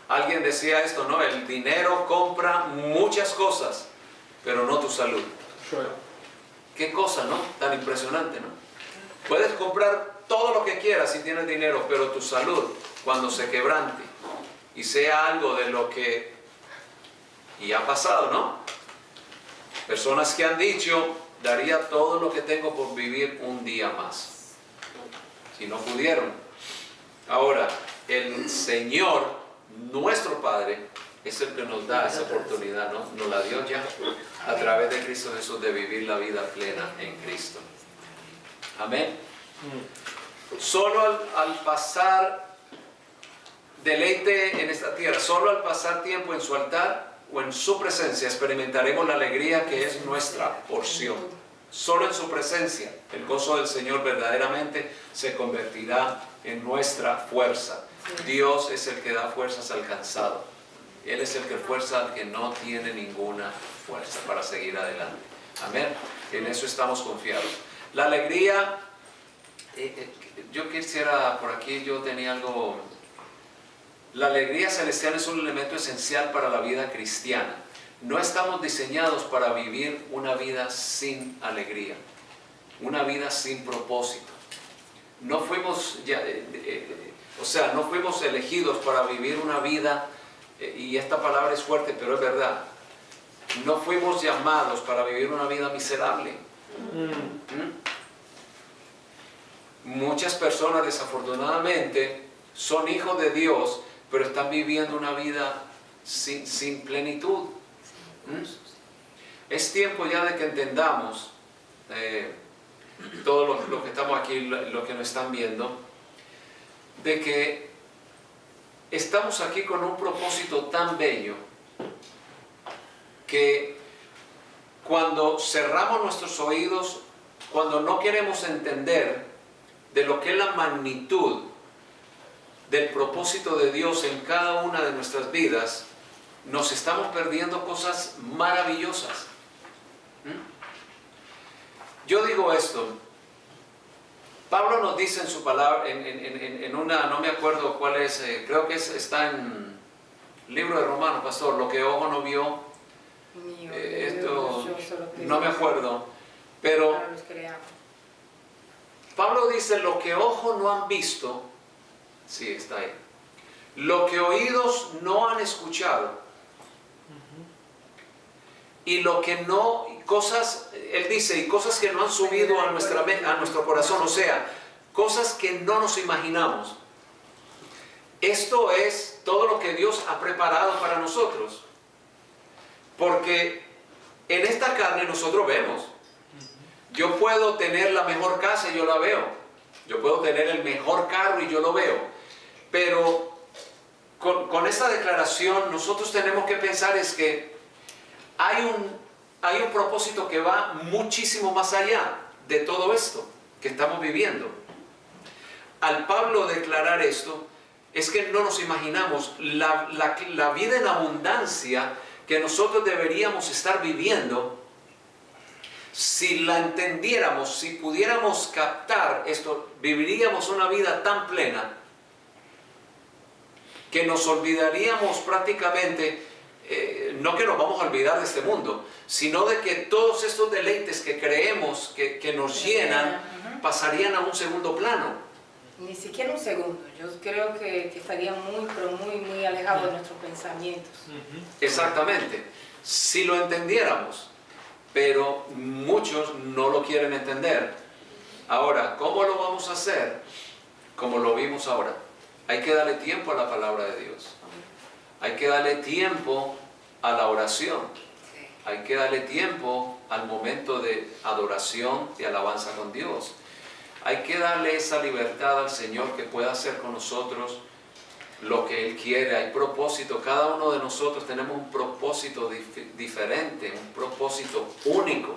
Alguien decía esto, ¿no? El dinero compra muchas cosas, pero no tu salud. Qué cosa, ¿no? Tan impresionante, ¿no? Puedes comprar todo lo que quieras si tienes dinero, pero tu salud, cuando se quebrante y sea algo de lo que... Y ha pasado, ¿no? Personas que han dicho: daría todo lo que tengo por vivir un día más. Si no pudieron. Ahora, el Señor, nuestro Padre, es el que nos da esa oportunidad, ¿no? Nos la dio ya a través de Cristo Jesús, de vivir la vida plena en Cristo. Amén. Solo al pasar deleite en esta tierra, solo al pasar tiempo en su altar o en su presencia, experimentaremos la alegría que es nuestra porción. Solo en su presencia el gozo del Señor verdaderamente se convertirá en nuestra fuerza. Dios es el que da fuerzas al cansado. Él es el que fuerza al que no tiene ninguna fuerza para seguir adelante. Amén. En eso estamos confiados. La alegría, yo quisiera, por aquí yo tenía algo. La alegría celestial es un elemento esencial para la vida cristiana. No estamos diseñados para vivir una vida sin alegría, una vida sin propósito. No fuimos, no fuimos elegidos para vivir una vida, y esta palabra es fuerte, pero es verdad. No fuimos llamados para vivir una vida miserable. Muchas personas, desafortunadamente, son hijos de Dios, pero están viviendo una vida sin plenitud. Es tiempo ya de que entendamos, todos los que estamos aquí, los que nos están viendo, de que estamos aquí con un propósito tan bello que cuando cerramos nuestros oídos, cuando no queremos entender de lo que es la magnitud del propósito de Dios en cada una de nuestras vidas, nos estamos perdiendo cosas maravillosas. Yo digo esto. Pablo nos dice en su palabra, en una, no me acuerdo cuál es, creo que está en el libro de Romanos, pastor, lo que ojo no vio, esto no me acuerdo, pero Pablo dice: lo que ojo no han visto, sí, está ahí, lo que oídos no han escuchado, y lo que no, cosas, él dice, y cosas que no han subido a nuestro corazón, o sea, cosas que no nos imaginamos. Esto es todo lo que Dios ha preparado para nosotros. Porque en esta carne nosotros vemos. Yo puedo tener la mejor casa y yo la veo. Yo puedo tener el mejor carro y yo lo veo. Pero con esta declaración nosotros tenemos que pensar es que hay un propósito que va muchísimo más allá de todo esto que estamos viviendo. Al Pablo declarar esto, es que no nos imaginamos la vida en abundancia que nosotros deberíamos estar viviendo. Si la entendiéramos, si pudiéramos captar esto, viviríamos una vida tan plena que nos olvidaríamos prácticamente no que nos vamos a olvidar de este mundo, sino de que todos estos deleites que creemos que nos llenan pasarían a un segundo plano. Ni siquiera un segundo. Yo creo que estaría muy, pero muy alejado de nuestros pensamientos. Exactamente. Si lo entendiéramos, pero muchos no lo quieren entender. Ahora, ¿cómo lo vamos a hacer? Como lo vimos ahora. Hay que darle tiempo a la palabra de Dios. Hay que darle tiempo a la oración. Hay que darle tiempo al momento de adoración y alabanza con Dios. Hay que darle esa libertad al Señor que pueda hacer con nosotros lo que Él quiere. Hay propósito. Cada uno de nosotros tenemos un propósito diferente, un propósito único.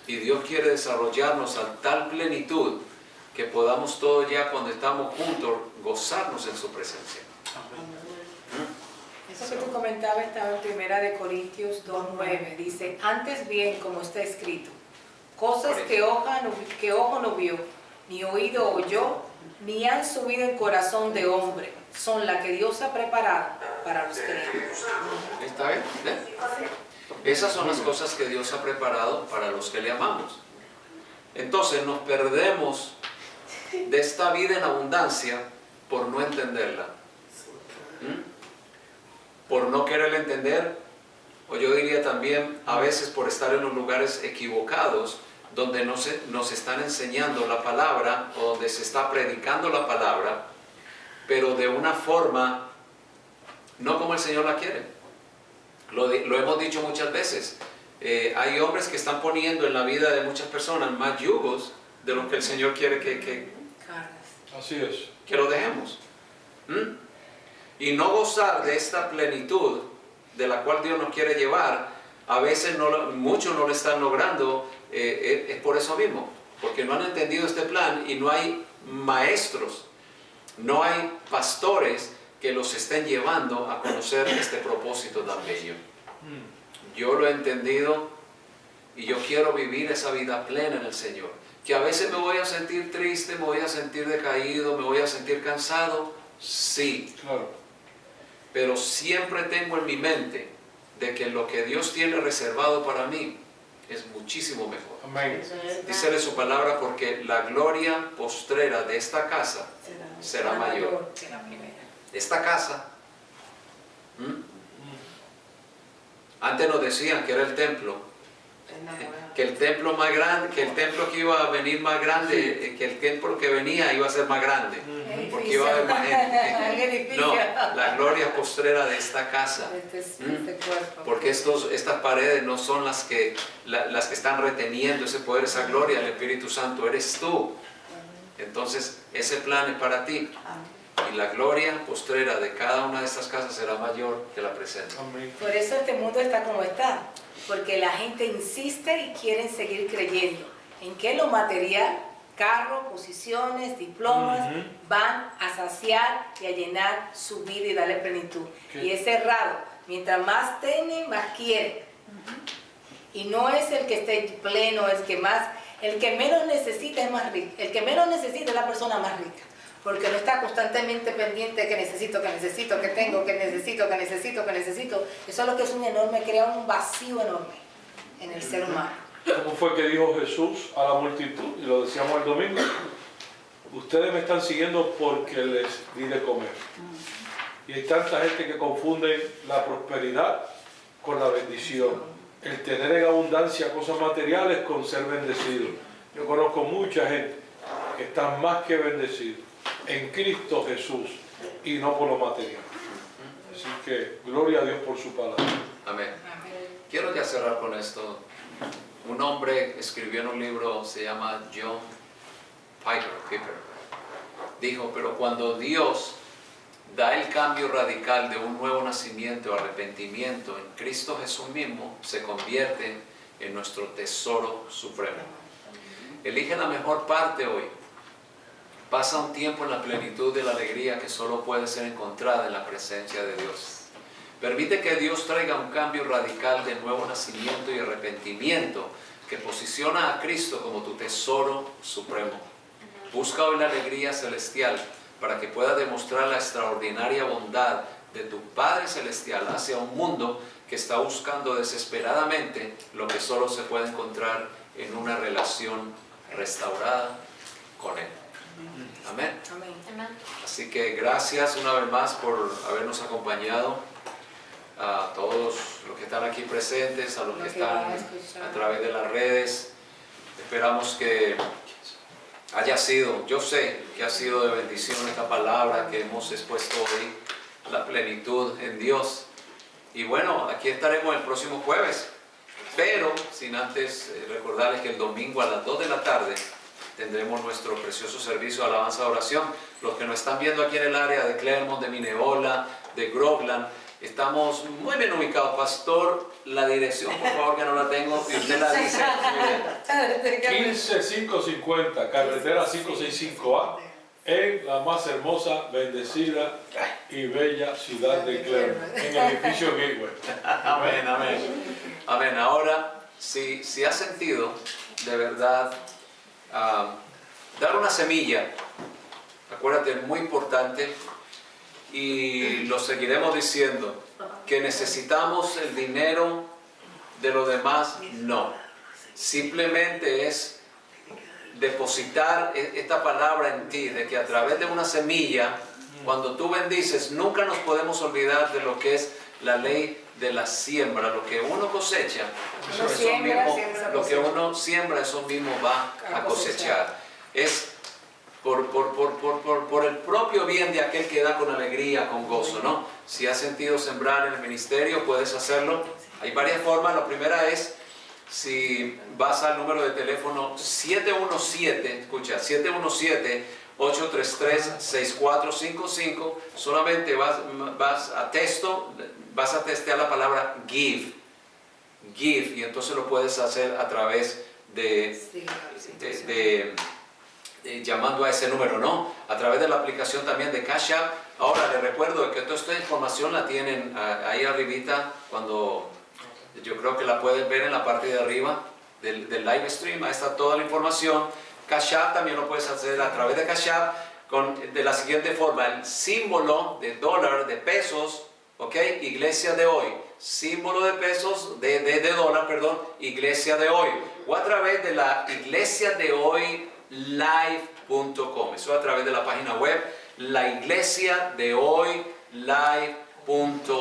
Y Dios quiere desarrollarnos a tal plenitud que podamos todos ya cuando estamos juntos gozarnos en su presencia. Eso que tú comentabas estaba en 1 Corintios 2:9. Dice, antes bien, como está escrito, cosas que ojo no vio, ni oído oyó, ni han subido en corazón de hombre, son las que Dios ha preparado para los que le aman. ¿Está bien? Esas son las cosas que Dios ha preparado para los que le amamos. Entonces nos perdemos de esta vida en abundancia por no entenderla. Por no querer entender, o yo diría también a veces por estar en los lugares equivocados, donde nos están enseñando la palabra o donde se está predicando la palabra, pero de una forma no como el Señor la quiere. Lo hemos dicho muchas veces. Hay hombres que están poniendo en la vida de muchas personas más yugos de lo que el Señor quiere que Así es. que lo dejemos. Y no gozar de esta plenitud de la cual Dios nos quiere llevar, a veces muchos no lo están logrando, es por eso mismo, porque no han entendido este plan y no hay maestros, no hay pastores que los estén llevando a conocer este propósito tan bello. Yo lo he entendido y yo quiero vivir esa vida plena en el Señor. Que a veces me voy a sentir triste, me voy a sentir decaído, me voy a sentir cansado, sí. Claro. Pero siempre tengo en mi mente de que lo que Dios tiene reservado para mí es muchísimo mejor. Amén. Dícele su palabra, porque la gloria postrera de esta casa será mayor. que la primera. Esta casa, antes nos decían que era el templo, que el templo más grande, que el templo que iba a venir más grande, que el templo que venía iba a ser más grande, porque iba a haber más gente. No, la gloria postrera de esta casa. Este cuerpo. Porque estas paredes no son las que están reteniendo ese poder, esa gloria del Espíritu Santo, eres tú. Entonces, ese plan es para ti. Y la gloria postrera de cada una de estas casas será mayor que la presente. Amén. Por eso este mundo está como está, porque la gente insiste y quieren seguir creyendo en que lo material, carro, posiciones, diplomas, van a saciar y a llenar su vida y darle plenitud. Y es errado. Mientras más tiene, más quiere. Y no es el que esté pleno, el que menos necesita es más rico. El que menos necesita es la persona más rica. Porque no está constantemente pendiente que necesito, que tengo, que necesito. Eso es lo que es crea un vacío enorme en el ser humano. ¿Cómo fue que dijo Jesús a la multitud? Y lo decíamos el domingo. Ustedes me están siguiendo porque les di de comer. Y hay tanta gente que confunde la prosperidad con la bendición. El tener en abundancia cosas materiales con ser bendecido. Yo conozco mucha gente que está más que bendecido en Cristo Jesús y no por lo material. Así que gloria a Dios por su palabra. Amén. Quiero ya cerrar con esto. Un hombre escribió en un libro, se llama John Piper. Dijo, pero cuando Dios da el cambio radical de un nuevo nacimiento, arrepentimiento en Cristo Jesús mismo, se convierte en nuestro tesoro supremo. Elige la mejor parte hoy. Pasa un tiempo en la plenitud de la alegría que solo puede ser encontrada en la presencia de Dios. Permite que Dios traiga un cambio radical de nuevo nacimiento y arrepentimiento que posiciona a Cristo como tu tesoro supremo. Busca hoy la alegría celestial para que pueda demostrar la extraordinaria bondad de tu Padre Celestial hacia un mundo que está buscando desesperadamente lo que solo se puede encontrar en una relación restaurada con Él. Amén. Amén. Así que gracias una vez más por habernos acompañado, a todos los que están aquí presentes, a los que están a través de las redes. Esperamos que haya sido, yo sé que ha sido de bendición esta palabra que hemos expuesto hoy, la plenitud en Dios. Y bueno, aquí estaremos el próximo jueves, pero sin antes recordarles que el domingo a las 2 de la tarde tendremos nuestro precioso servicio de alabanza de oración. Los que nos están viendo aquí en el área de Clermont, de Mineola, de Groveland, estamos muy bien ubicados. Pastor, la dirección, por favor, que no la tengo, y usted la dice. 15550, carretera 565A, en la más hermosa, bendecida y bella ciudad de Clermont, en el edificio Gateway. Amén, amén. Amén. Ahora, si has sentido de verdad dar una semilla, acuérdate, es muy importante, y lo seguiremos diciendo, que necesitamos el dinero de los demás, no. Simplemente es depositar esta palabra en ti, de que a través de una semilla, cuando tú bendices, nunca nos podemos olvidar de lo que es la ley de la siembra. Lo que uno cosecha, lo que uno siembra, eso mismo va a cosechar. Es por el propio bien de aquel que da con alegría, con gozo, ¿no? Si has sentido sembrar en el ministerio, puedes hacerlo. Hay varias formas. La primera es, si vas al número de teléfono 717, escucha, 717-833-6455, solamente vas a testear la palabra give, y entonces lo puedes hacer a través llamando a ese número, ¿no? A través de la aplicación también de Cash App. Ahora les recuerdo que toda esta información la tienen ahí arribita, cuando yo creo que la pueden ver en la parte de arriba del live stream. Ahí está toda la información. Cash App también lo puedes hacer a través de Cash App de la siguiente forma: el símbolo de dólar, de pesos, ¿ok? Iglesia de hoy. Símbolo de pesos, de dólar, perdón, Iglesia de hoy. O a través de la Iglesia de hoy live.com. Eso a través de la página web, la Iglesia de hoy live.com.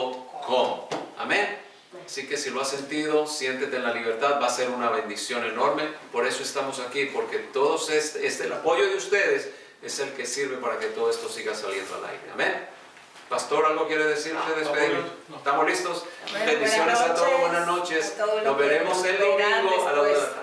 Amén. Así que si lo has sentido, siéntete en la libertad, va a ser una bendición enorme. Por eso estamos aquí, porque todos el apoyo de ustedes es el que sirve para que todo esto siga saliendo al aire. Amén. Pastor, ¿algo quiere decir antes de despedirnos? ¿Estamos listos? Amén. Bendiciones a todos, buenas noches. Nos veremos el domingo a las